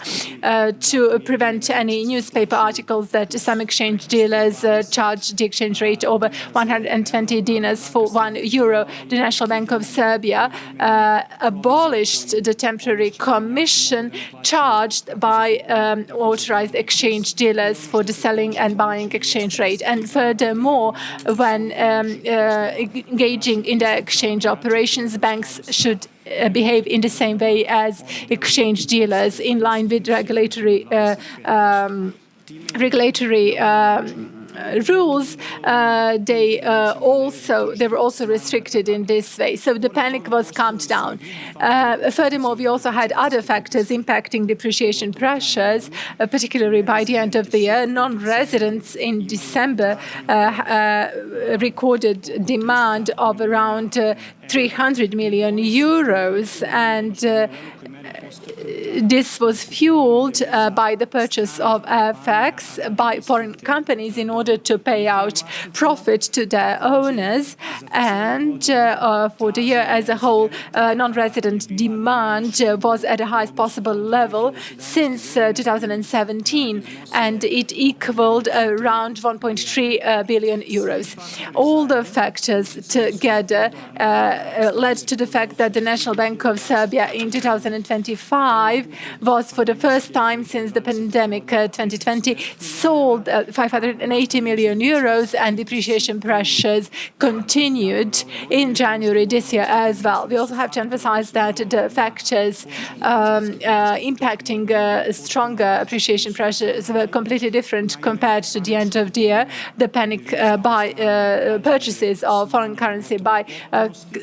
to prevent any newspaper articles that some exchange dealers charge the exchange rate over 120 dinars for €1, the National Bank of Serbia abolished the temporary commission charged by authorized exchange dealers for the selling and buying exchange rate. And furthermore, when engaging in the exchange operations, banks should behave in the same way as exchange dealers in line with regulatory rules. They were also restricted in this way. So the panic was calmed down. Furthermore, we also had other factors impacting depreciation pressures, particularly by the end of the year. Non-residents in December recorded demand of around 300 million euros, and this was fueled by the purchase of FX by foreign companies in order to pay out profit to their owners. And for the year as a whole, non-resident demand was at the highest possible level since 2017, and it equaled around 1.3 billion euros. All the factors together led to the fact that the National Bank of Serbia in 2025 was, for the first time since the pandemic 2020, sold 580 million euros, and depreciation pressures continued in January this year as well. We also have to emphasize that the factors impacting stronger appreciation pressures were completely different compared to the end of the year. The panic by purchases of foreign currency by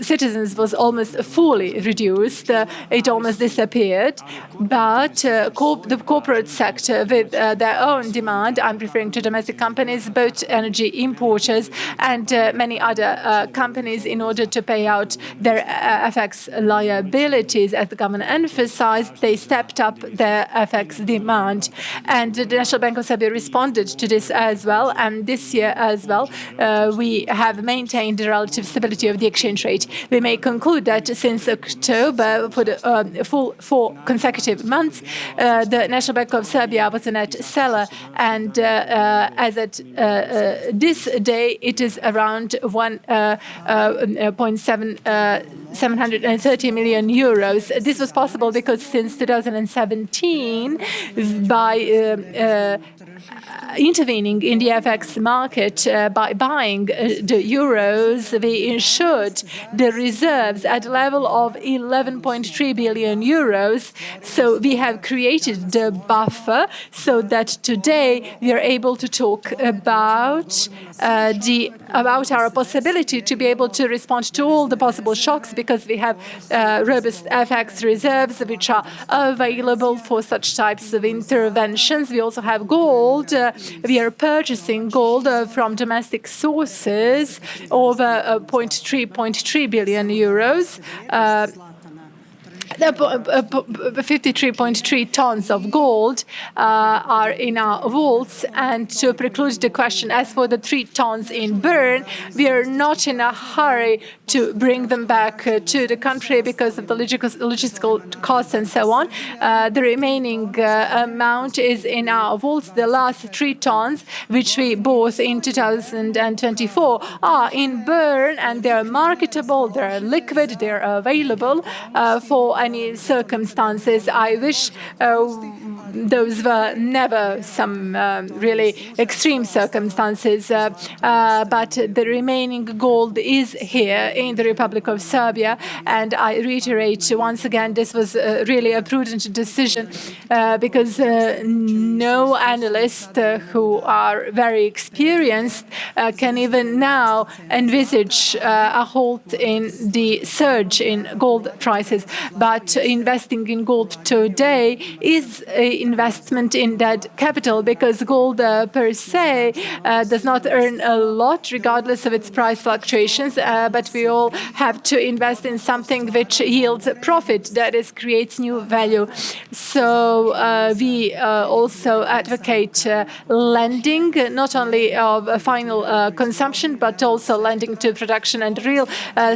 citizens was almost fully reduced. It almost disappeared. But the corporate sector, with their own demand, I'm referring to domestic companies, both energy importers and many other companies, in order to pay out their FX liabilities, as the government emphasized, they stepped up their FX demand. And the National Bank of Serbia responded to this as well. And this year as well, we have maintained the relative stability of the exchange rate. We may conclude that since October, for the full 4 consecutive months, the National Bank of Serbia was a net seller, and as at this day, it is around 730 million euros. This was possible because since 2017, by intervening in the FX market by buying the euros, we ensured the reserves at a level of 11.3 billion euros. So we have created the buffer so that today we are able to talk about our possibility to be able to respond to all the possible shocks, because we have robust FX reserves which are available for such types of interventions. We also have gold. We are purchasing gold from domestic sources over 0.3 billion euros. 53.3 tons of gold are in our vaults, and to preclude the question, as for the 3 tons in Bern, we are not in a hurry to bring them back to the country because of the logistical costs and so on. The remaining amount is in our vaults. The last 3 tons, which we bought in 2024, are in Bern, and they're marketable, they're liquid, they're available for any circumstances. I wish those were never some really extreme circumstances, but the remaining gold is here in the Republic of Serbia, and I reiterate once again, this was really a prudent decision because no analyst who are very experienced can even now envisage a halt in the surge in gold prices. But investing in gold today is an investment in that capital, because gold per se does not earn a lot regardless of its price fluctuations, but we all have to invest in something which yields profit, that is, creates new value. So we also advocate lending, not only of final consumption, but also lending to production and real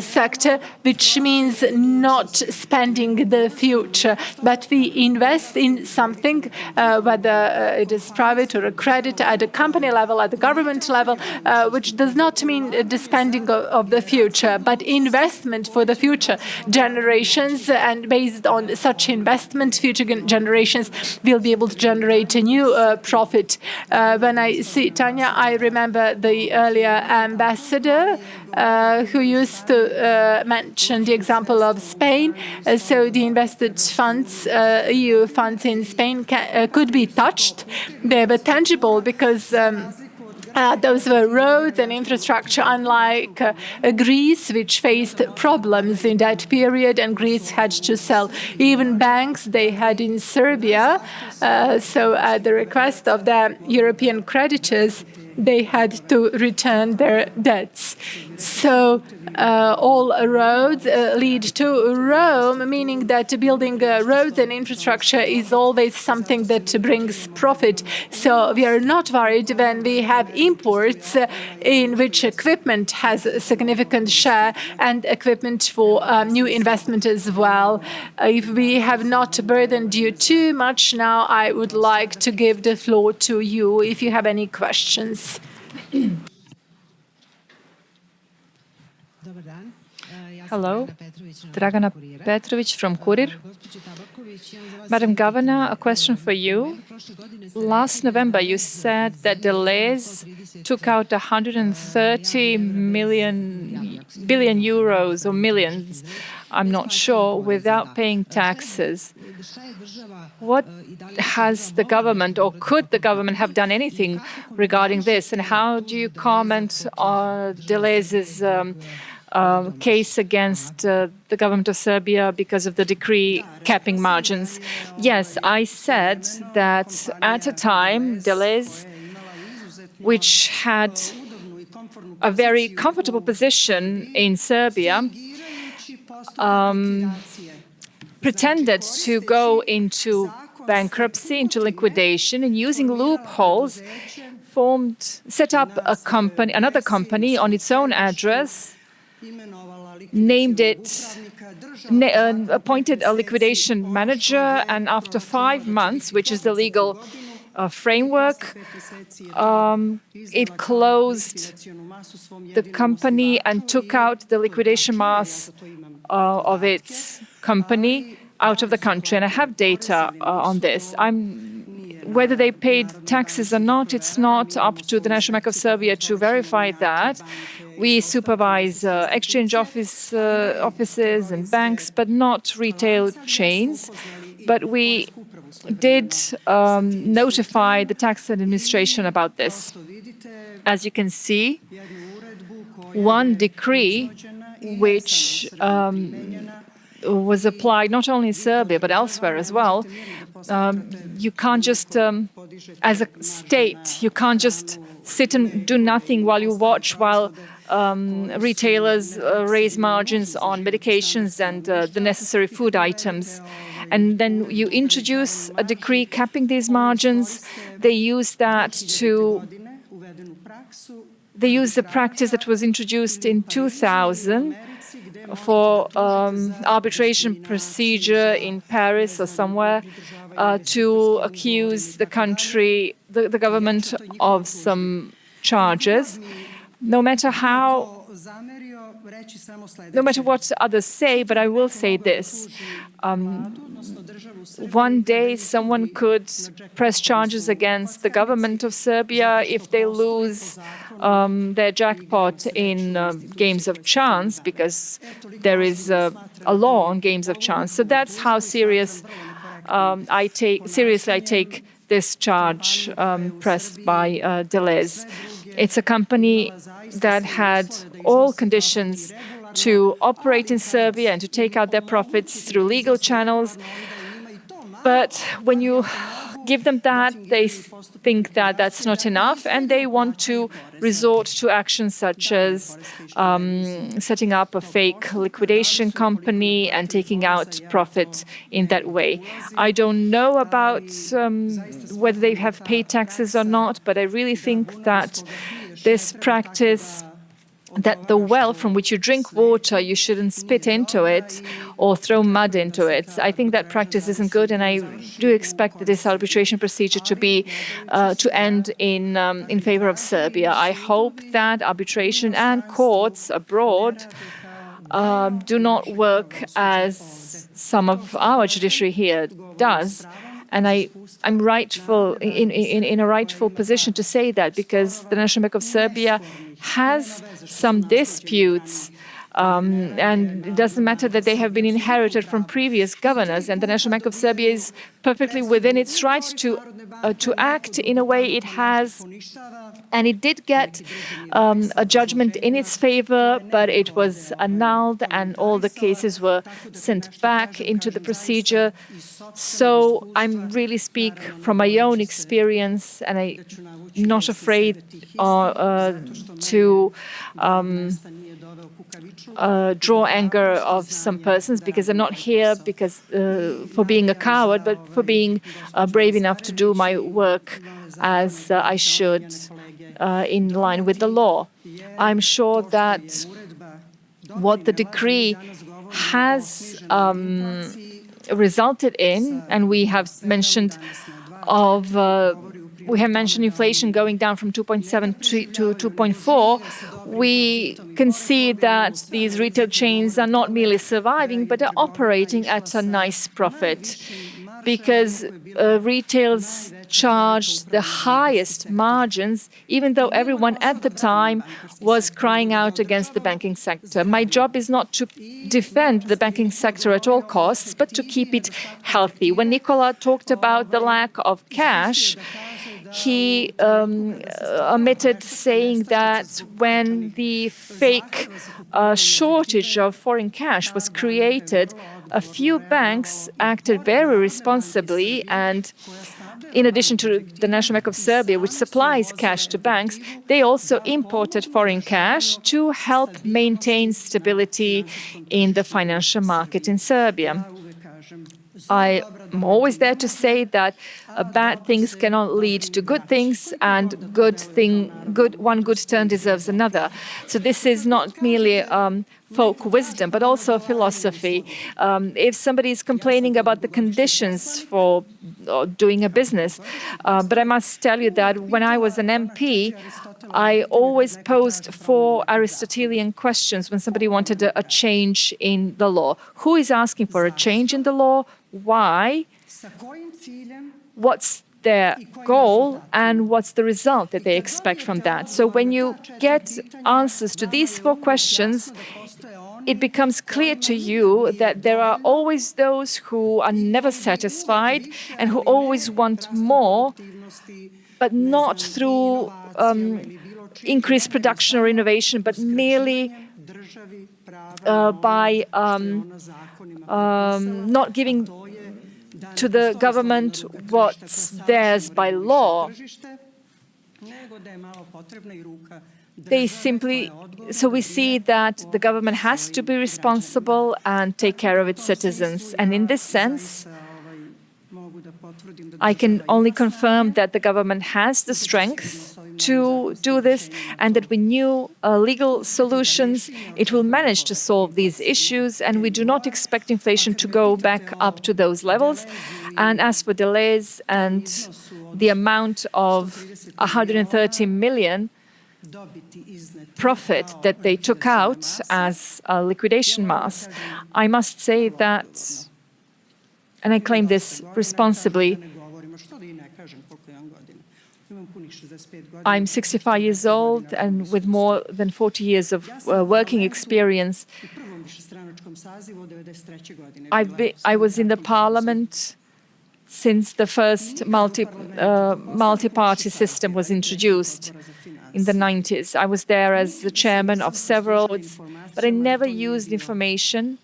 sector, which means not spending the future, but we invest in something, whether it is private or a credit, at a company level, at the government level, which does not mean the spending of the future, but investment for the future generations. And based on such investment, future generations will be able to generate a new profit. When I see Tanya, I remember the earlier ambassador who used to mention the example of Spain. So the invested funds, EU funds in Spain, could be touched. They were tangible because those were roads and infrastructure, unlike Greece, which faced problems in that period, and Greece had to sell. Even banks they had in Serbia, so at the request of the European creditors, they had to return their debts. So all roads lead to Rome, meaning that building roads and infrastructure is always something that brings profit. So we are not worried when we have imports in which equipment has a significant share, and equipment for new investment as well. If we have not burdened you too much now, I would like to give the floor to you if you have any questions. Hello, Dragana Petrovic from Kurir. Madam Governor, a question for you. Last November, you said that Deleuze took out 130 billion euros or millions, I'm not sure, without paying taxes. What has the government, or could the government have done anything regarding this? And how do you comment on Deleuze's case against the government of Serbia because of the decree capping margins? Yes, I said that at a time, Deleuze, which had a very comfortable position in Serbia, pretended to go into bankruptcy, into liquidation, and using loopholes, set up a company, another company on its own address, named it, appointed a liquidation manager, and after 5 months, which is the legal framework, it closed the company and took out the liquidation mass of its company out of the country. And I have data on this. Whether they paid taxes or not, it's not up to the National Bank of Serbia to verify that. We supervise exchange offices and banks, but not retail chains. But we did notify the tax administration about this. As you can see, one decree which was applied not only in Serbia but elsewhere as well. You can't just, as a state, you can't just sit and do nothing while you watch while retailers raise margins on medications and the necessary food items. And then you introduce a decree capping these margins. They use the practice that was introduced in 2000 for arbitration procedure in Paris or somewhere to accuse the country, the government, of some charges. No matter what others say, but I will say this. One day someone could press charges against the government of Serbia if they lose their jackpot in games of chance, because there is a law on games of chance. So that's how seriously I take this charge pressed by Deleuze. It's a company that had all conditions to operate in Serbia and to take out their profits through legal channels. But when you give them that, they think that that's not enough, and they want to resort to actions such as setting up a fake liquidation company and taking out profit in that way. I don't know about whether they have paid taxes or not, but I really think that this practice, that the well from which you drink water, you shouldn't spit into it or throw mud into it. I think that practice isn't good, and I do expect this arbitration procedure to end in favor of Serbia. I hope that arbitration and courts abroad do not work as some of our judiciary here does. And I'm in a rightful position to say that, because the National Bank of Serbia has some disputes, and it doesn't matter that they have been inherited from previous governors, and the National Bank of Serbia is perfectly within its right to act in a way it has. And it did get a judgment in its favor, but it was annulled, and all the cases were sent back into the procedure. So I'm really speak from my own experience, and I'm not afraid to draw anger of some persons, because I'm not here because for being a coward, but for being brave enough to do my work as I should, in line with the law. I'm sure that what the decree has resulted in, and we have mentioned inflation going down from 2.7 to 2.4. We can see that these retail chains are not merely surviving, but are operating at a nice profit, because retailers charged the highest margins, even though everyone at the time was crying out against the banking sector. My job is not to defend the banking sector at all costs, but to keep it healthy. When Nicola talked about the lack of cash, he omitted saying that when the fake shortage of foreign cash was created, a few banks acted very responsibly, and in addition to the National Bank of Serbia, which supplies cash to banks, they also imported foreign cash to help maintain stability in the financial market in Serbia. I'm always there to say that bad things cannot lead to good things, and one good turn deserves another. So this is not merely folk wisdom, but also philosophy. If somebody is complaining about the conditions for doing a business, but I must tell you that when I was an MP, I always posed 4 Aristotelian questions when somebody wanted a change in the law. Who is asking for a change in the law? Why? What's their goal, and what's the result that they expect from that? So when you get answers to these 4 questions, it becomes clear to you that there are always those who are never satisfied and who always want more, but not through increased production or innovation, but merely by not giving to the government what's theirs by law. they simply, so we see that the government has to be responsible and take care of its citizens. And in this sense, I can only confirm that the government has the strength to do this, and that with new legal solutions, it will manage to solve these issues, and we do not expect inflation to go back up to those levels. And as for delays and the amount of 130 million profit that they took out as a liquidation mass, I must say that, and I claim this responsibly, I'm 65 years old and with more than 40 years of working experience. I was in the parliament since the first multi-party system was introduced in the 90s. I was there as the chairman of several, but I never used information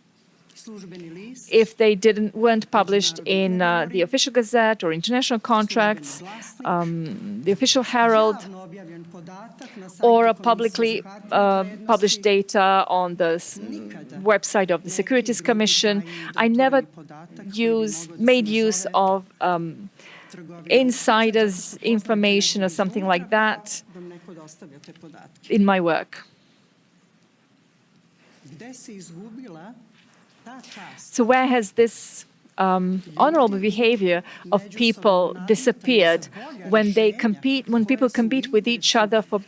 if they weren't published in the official gazette or international contracts, the official Herald, or a publicly published data on the website of the Securities Commission. I never made use of insiders' information or something like that in my work. So where has this honorable behavior of people disappeared when people compete with each other for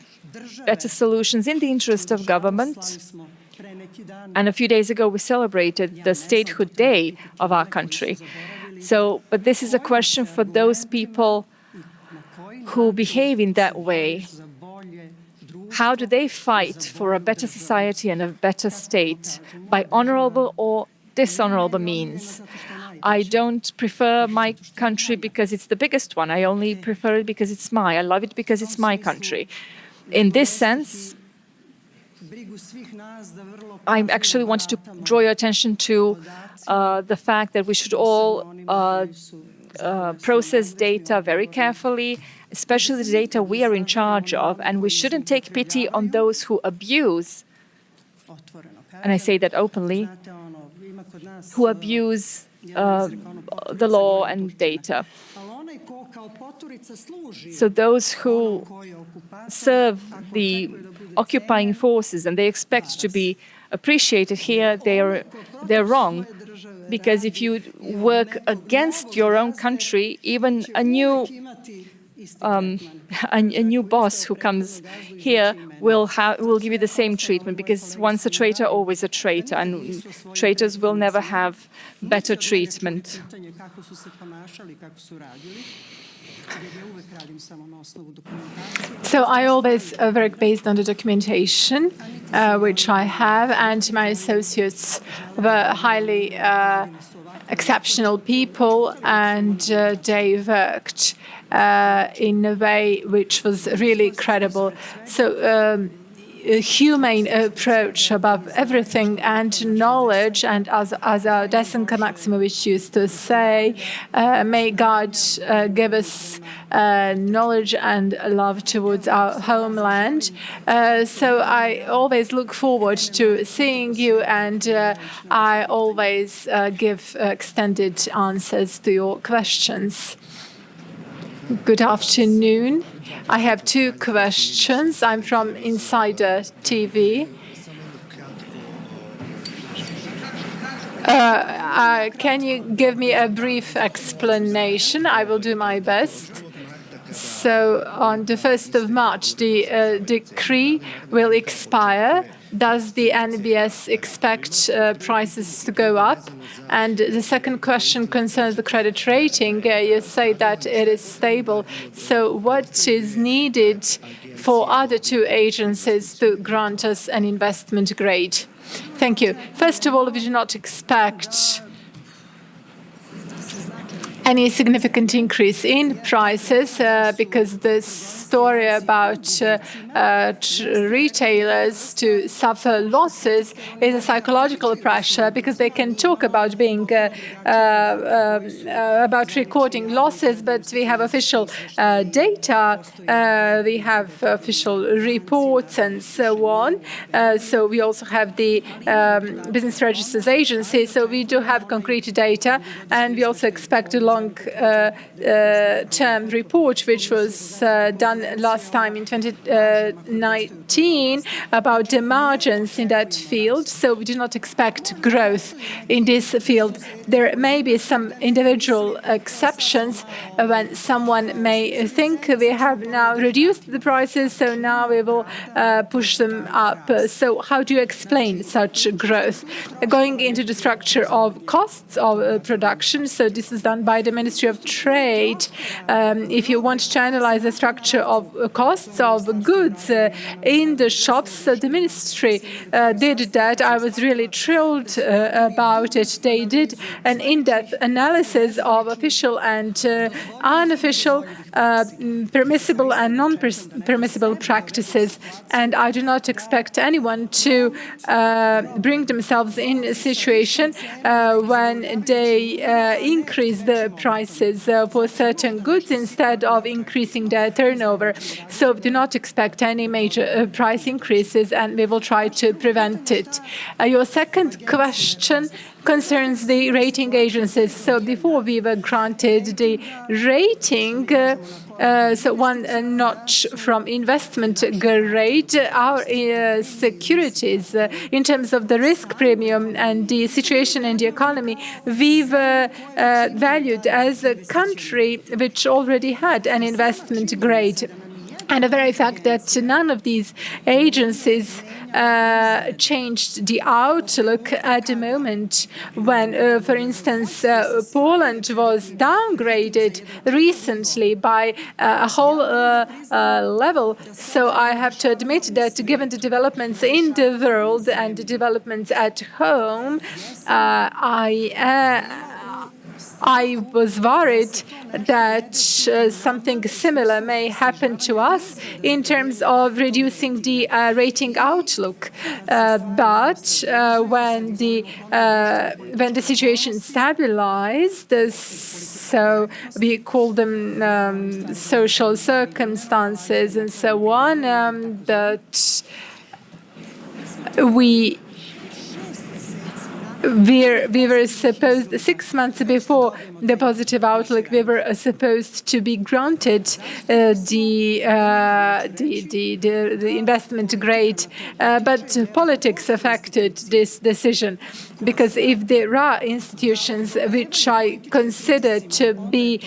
better solutions in the interest of government? And a few days ago, we celebrated the Statehood Day of our country. But this is a question for those people who behave in that way. How do they fight for a better society and a better state? By honorable or dishonorable means? I don't prefer my country because it's the biggest one. I only prefer it because it's mine. I love it because it's my country. In this sense, I actually wanted to draw your attention to the fact that we should all process data very carefully, especially the data we are in charge of, and we shouldn't take pity on those who abuse, and I say that openly, who abuse the law and data. So those who serve the occupying forces and they expect to be appreciated here, they're wrong. Because if you work against your own country, even a new boss who comes here will give you the same treatment, because once a traitor, always a traitor, and traitors will never have better treatment. So I always work based on the documentation which I have, and my associates were highly exceptional people, and they worked in a way which was really credible. So a humane approach above everything, and knowledge, and as Desanka Maximovic used to say, may God give us knowledge and love towards our homeland. So I always look forward to seeing you, and I always give extended answers to your questions. Good afternoon. I have two questions. I'm from Insider TV. Can you give me a brief explanation? I will do my best. So on the 1st of March, the decree will expire. Does the NBS expect prices to go up? And the second question concerns the credit rating. You say that it is stable. So what is needed for other two agencies to grant us an investment grade? Thank you. First of all, we do not expect any significant increase in prices because the story about retailers to suffer losses is a psychological pressure because they can talk about being about recording losses, but we have official data, we have official reports and so on. So we also have the Business Registers Agency. So we do have concrete data, and we also expect a long-term report, which was done last time in 2019 about the margins in that field. So we do not expect growth in this field. There may be some individual exceptions when someone may think we have now reduced the prices, so now we will push them up. So how do you explain such growth? Going into the structure of costs of production, so this is done by the Ministry of Trade. If you want to analyze the structure of costs of goods in the shops, so the ministry did that. I was really thrilled about it. They did an in-depth analysis of official and unofficial, permissible and non-permissible practices. And I do not expect anyone to bring themselves in a situation when they increase the prices for certain goods instead of increasing their turnover. So do not expect any major price increases, and we will try to prevent it. Your second question concerns the rating agencies. So before we were granted the rating, so one notch from investment grade, our securities in terms of the risk premium and the situation in the economy, we were valued as a country which already had an investment grade. And the very fact that none of these agencies changed the outlook at the moment when, for instance, Poland was downgraded recently by a whole level. So I have to admit that given the developments in the world and the developments at home, I was worried that something similar may happen to us in terms of reducing the rating outlook. But when the situation stabilized, so we call them social circumstances and so on, that we were supposed 6 months before the positive outlook, we were supposed to be granted the investment grade, but politics affected this decision, because if there are institutions which I consider to be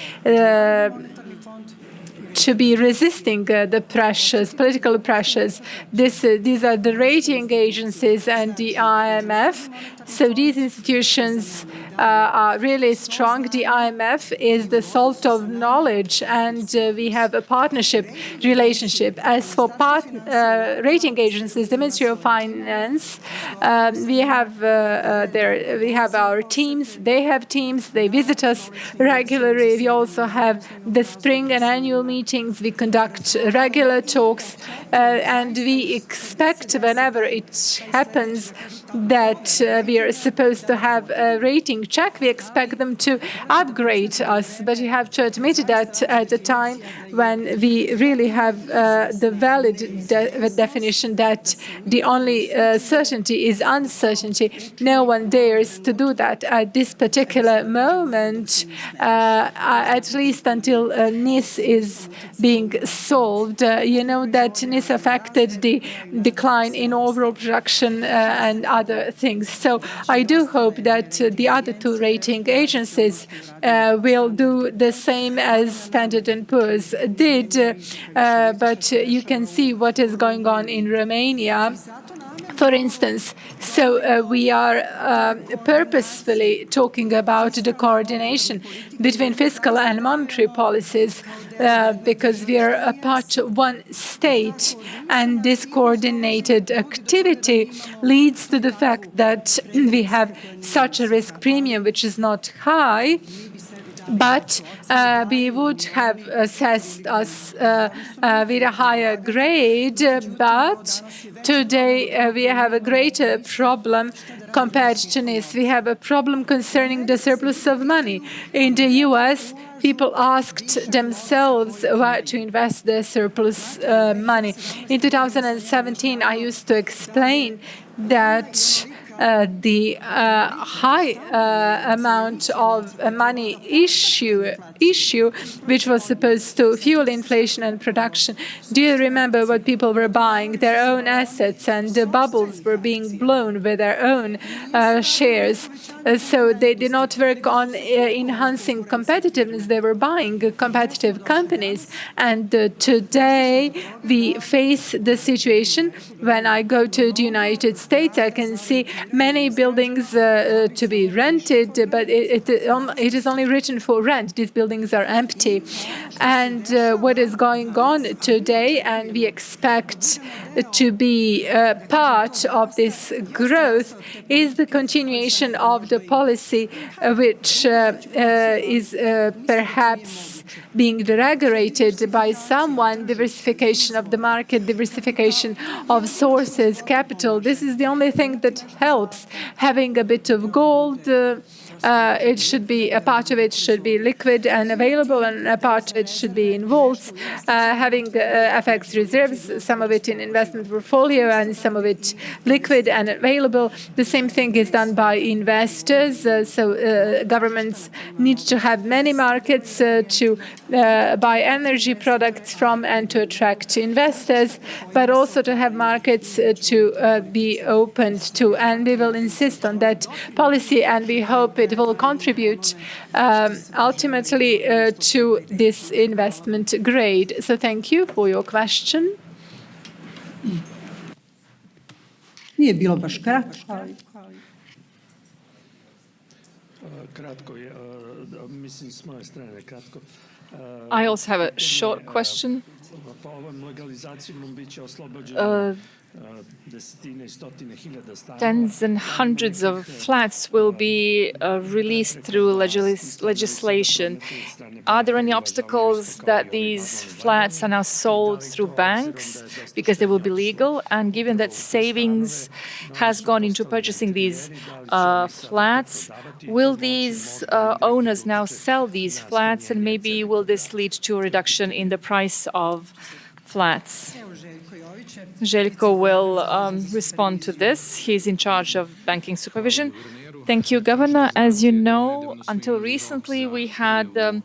resisting the pressures, political pressures. These are the rating agencies and the IMF. So these institutions are really strong. The IMF is the salt of knowledge, and we have a partnership relationship. As for rating agencies, the Ministry of Finance, we have our teams. They have teams. They visit us regularly. We also have the spring and annual meetings. We conduct regular talks, and we expect whenever it happens that we are supposed to have a rating check, we expect them to upgrade us. But you have to admit that at the time when we really have the valid definition that the only certainty is uncertainty, no one dares to do that at this particular moment, at least until Nice is being solved. You know that Nice affected the decline in overall production and other things. So I do hope that the other two rating agencies will do the same as Standard & Poor's did. But you can see what is going on in Romania, for instance. So we are purposefully talking about the coordination between fiscal and monetary policies because we are a part of one state, and this coordinated activity leads to the fact that we have such a risk premium which is not high. but we would have assessed us with a higher grade. But today we have a greater problem compared to Nice. We have a problem concerning the surplus of money. In the US, people asked themselves where to invest their surplus money. In 2017, I used to explain that the high amount of money issue, which was supposed to fuel inflation and production. Do you remember what people were buying? Their own assets, and the bubbles were being blown with their own shares. So they did not work on enhancing competitiveness. They were buying competitive companies. And today we face the situation. When I go to the United States, I can see many buildings to be rented, but it is only written for rent. These buildings are empty. And what is going on today, and we expect to be part of this growth, is the continuation of the policy which is perhaps being regulated by someone, diversification of the market, diversification of sources, capital. This is the only thing that helps. Having a bit of gold, it should be, a part of it should be liquid and available, and a part of it should be in vaults. Having FX reserves, some of it in investment portfolio and some of it liquid and available. The same thing is done by investors. So governments need to have many markets to buy energy products from and to attract investors, but also to have markets to be opened to. And we will insist on that policy, and we hope it will contribute ultimately to this investment grade. So thank you for your question. Nije bilo baš kratko, ali... Kratko je, mislim s moje strane kratko. I also have a short question. Pa ovom legalizacijom biće oslobođeno Tens and hundreds of flats will be released through legislation. Are there any obstacles that these flats are now sold through banks because they will be legal? And given that savings has gone into purchasing these flats, will these owners now sell these flats, and maybe will this lead to a reduction in the price of flats? Željko will respond to this. He's in charge of banking supervision. Thank you, Governor. As you know, until recently we had the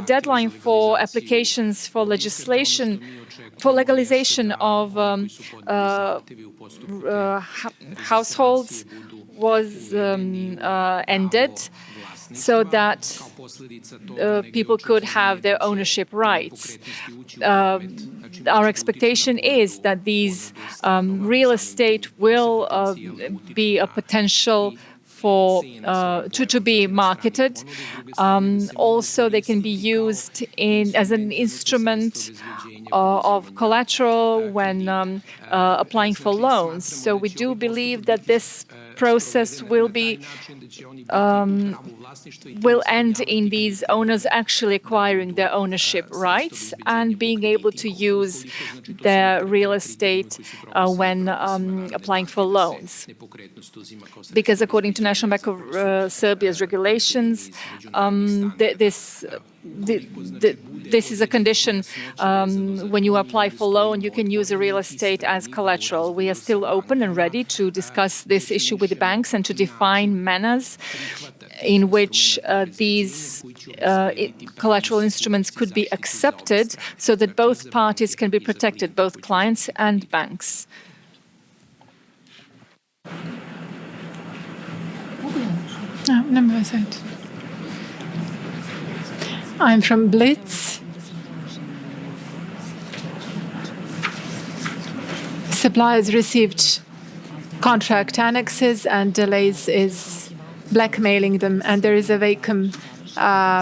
deadline for applications for legislation, for legalization of households was ended, so that people could have their ownership rights. Our expectation is that these real estate will be a potential for to be marketed. Also, they can be used as an instrument of collateral when applying for loans. So we do believe that this process will end in these owners actually acquiring their ownership rights and being able to use their real estate when applying for loans. Because according to National Bank of Serbia's regulations, this is a condition. When you apply for loan, you can use a real estate as collateral. We are still open and ready to discuss this issue with the banks and to define manners in which these collateral instruments could be accepted so that both parties can be protected, both clients and banks. I'm from Blitz. Suppliers received contract annexes, and delays is blackmailing them, and there is a vacuum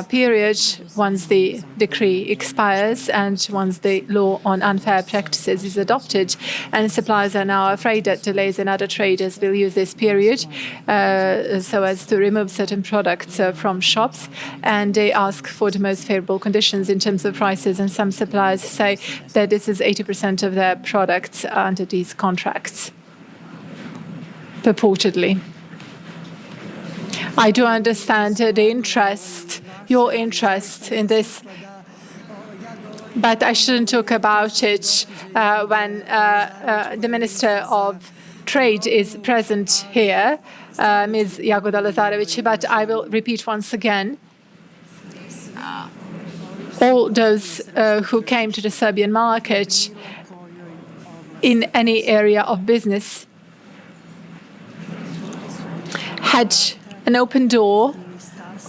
period once the decree expires and once the law on unfair practices is adopted. And suppliers are now afraid that delays and other traders will use this period so as to remove certain products from shops, and they ask for the most favorable conditions in terms of prices. And some suppliers say that this is 80% of their products under these contracts, purportedly. I do understand your interest in this, but I shouldn't talk about it when the Minister of Trade is present here, Ms. Jagoda Lazarevic. But I will repeat once again, all those who came to the Serbian market in any area of business had an open door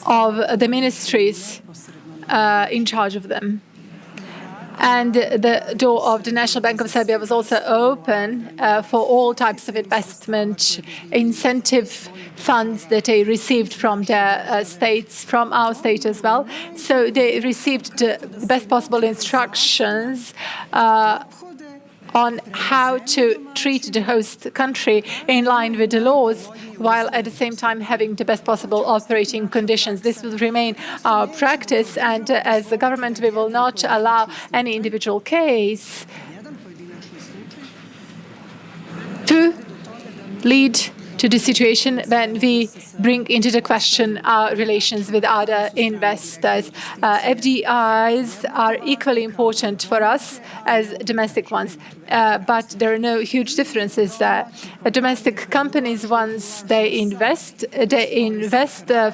of the ministries in charge of them. And the door of the National Bank of Serbia was also open for all types of investment incentive funds that they received from their states, from our state as well. So they received the best possible instructions on how to treat the host country in line with the laws, while at the same time having the best possible operating conditions. This will remain our practice, and as the government, we will not allow any individual case to lead to the situation when we bring into the question our relations with other investors. FDIs are equally important for us as domestic ones, but there are no huge differences there. Domestic companies, once they invest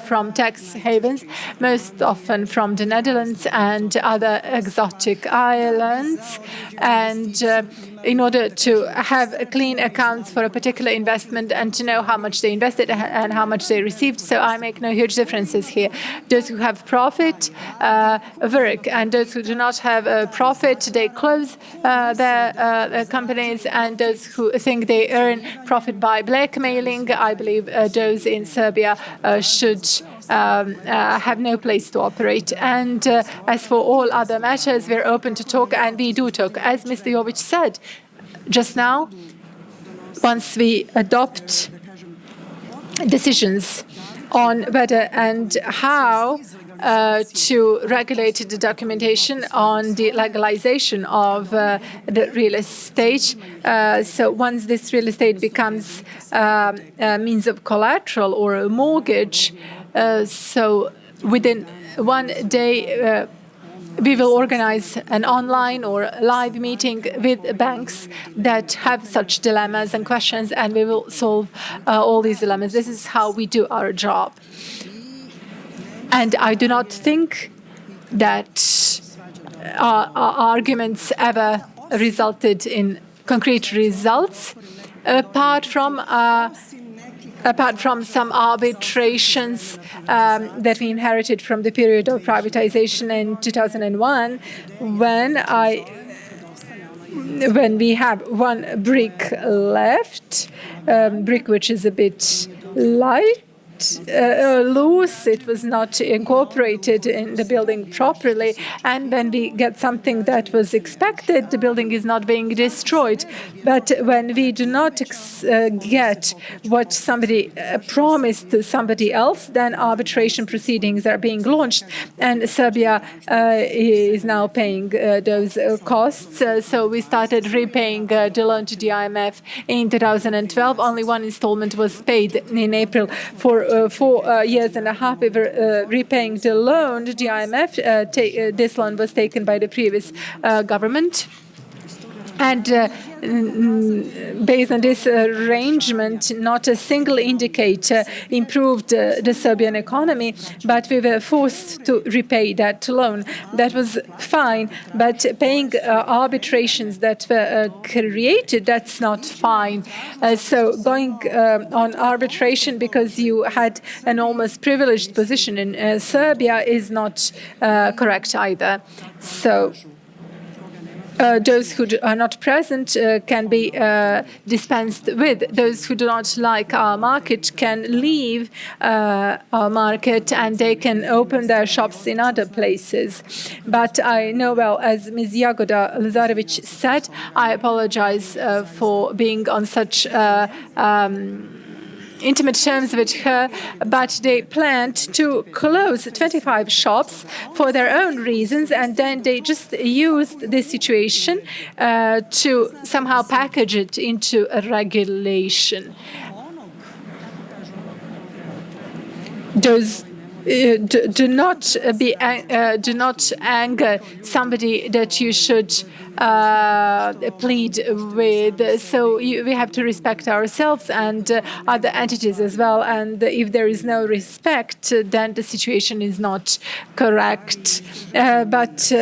from tax havens, most often from the Netherlands and other exotic islands, and in order to have clean accounts for a particular investment and to know how much they invested and how much they received. So I make no huge differences here. Those who have profit work, and those who do not have profit, they close their companies, and those who think they earn profit by blackmailing, I believe those in Serbia should have no place to operate. And as for all other matters, we're open to talk, and we do talk. As Mr. Jovic said just now, once we adopt decisions on whether and how to regulate the documentation on the legalization of the real estate. So once this real estate becomes a means of collateral or a mortgage, so within one day, we will organize an online or live meeting with banks that have such dilemmas and questions, and we will solve all these dilemmas. This is how we do our job. And I do not think that our arguments ever resulted in concrete results, apart from some arbitrations that we inherited from the period of privatization in 2001, when we have one brick left, brick which is a bit light, loose, it was not incorporated in the building properly, and when we get something that was expected, the building is not being destroyed. But when we do not get what somebody promised to somebody else, then arbitration proceedings are being launched, and Serbia is now paying those costs. So we started repaying the loan to the IMF in 2012. Only one installment was paid in April. For 4 years and a half, we were repaying the loan to the IMF. This loan was taken by the previous government. And based on this arrangement, not a single indicator improved the Serbian economy, but we were forced to repay that loan. That was fine, but paying arbitrations that were created, that's not fine. So going on arbitration because you had an almost privileged position in Serbia is not correct either. So those who are not present can be dispensed with. Those who do not like our market can leave our market and they can open their shops in other places. But I know well, as Ms. Jagoda Lazarevic said, I apologize for being on such intimate terms with her, but they planned to close 25 shops for their own reasons, and then they just used this situation to somehow package it into a regulation. Those do not anger somebody that you should plead with. So we have to respect ourselves and other entities as well. And if there is no respect, then the situation is not correct. But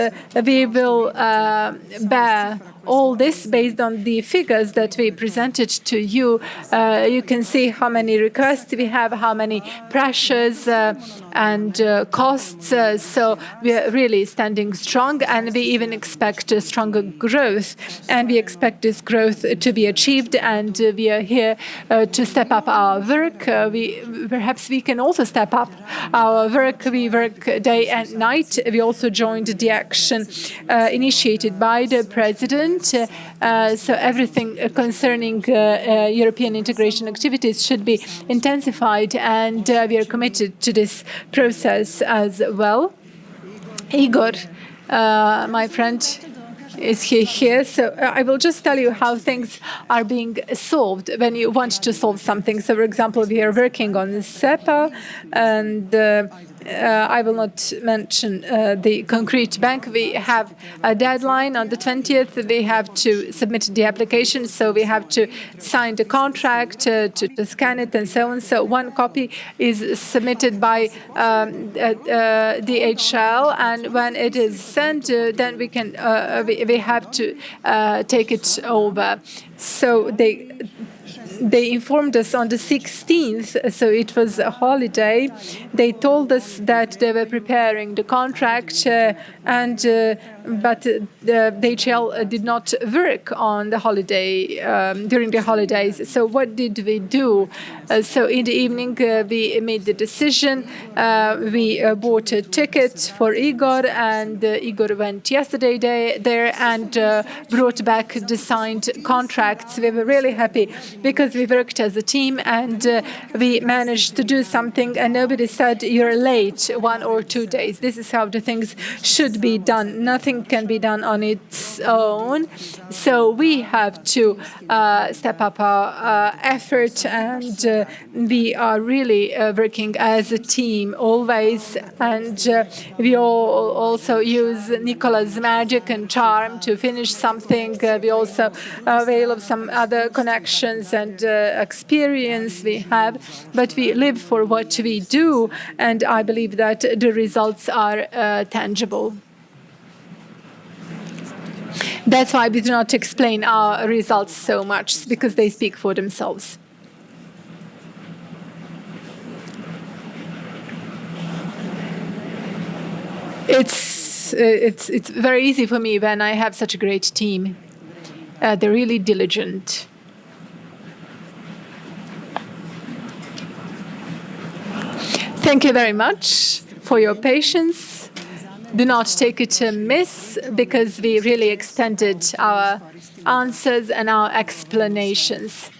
we will bear all this based on the figures that we presented to you. You can see how many requests we have, how many pressures and costs. So we are really standing strong, and we even expect a stronger growth. And we expect this growth to be achieved, and we are here to step up our work. Perhaps we can also step up our work. We work day and night. We also joined the action initiated by the President. So everything concerning European integration activities should be intensified, and we are committed to this process as well. Igor, my friend, is he here? So I will just tell you how things are being solved when you want to solve something. So, for example, we are working on SEPA, and I will not mention the concrete bank. We have a deadline on the 20th. We have to submit the application, so we have to sign the contract, to scan it, and so on. So one copy is submitted by DHL, and when it is sent, then we can we have to take it over. So they informed us on the 16th, so it was a holiday. They told us that they were preparing the contract, but the DHL did not work on the holiday during the holidays. So what did we do? So in the evening, we made the decision. We bought a ticket for Igor, and Igor went yesterday there and brought back the signed contracts. We were really happy because we worked as a team, and we managed to do something, and nobody said you're late 1 or 2 days. This is how the things should be done. Nothing can be done on its own. So we have to step up our effort, and we are really working as a team always. And we all also use Nicola's magic and charm to finish something. We also avail of some other connections and experience we have, but we live for what we do, and I believe that the results are tangible. That's why we do not explain our results so much, because they speak for themselves. It's very easy for me when I have such a great team. They're really diligent. Thank you very much for your patience. Do not take it amiss, because we really extended our answers and our explanations.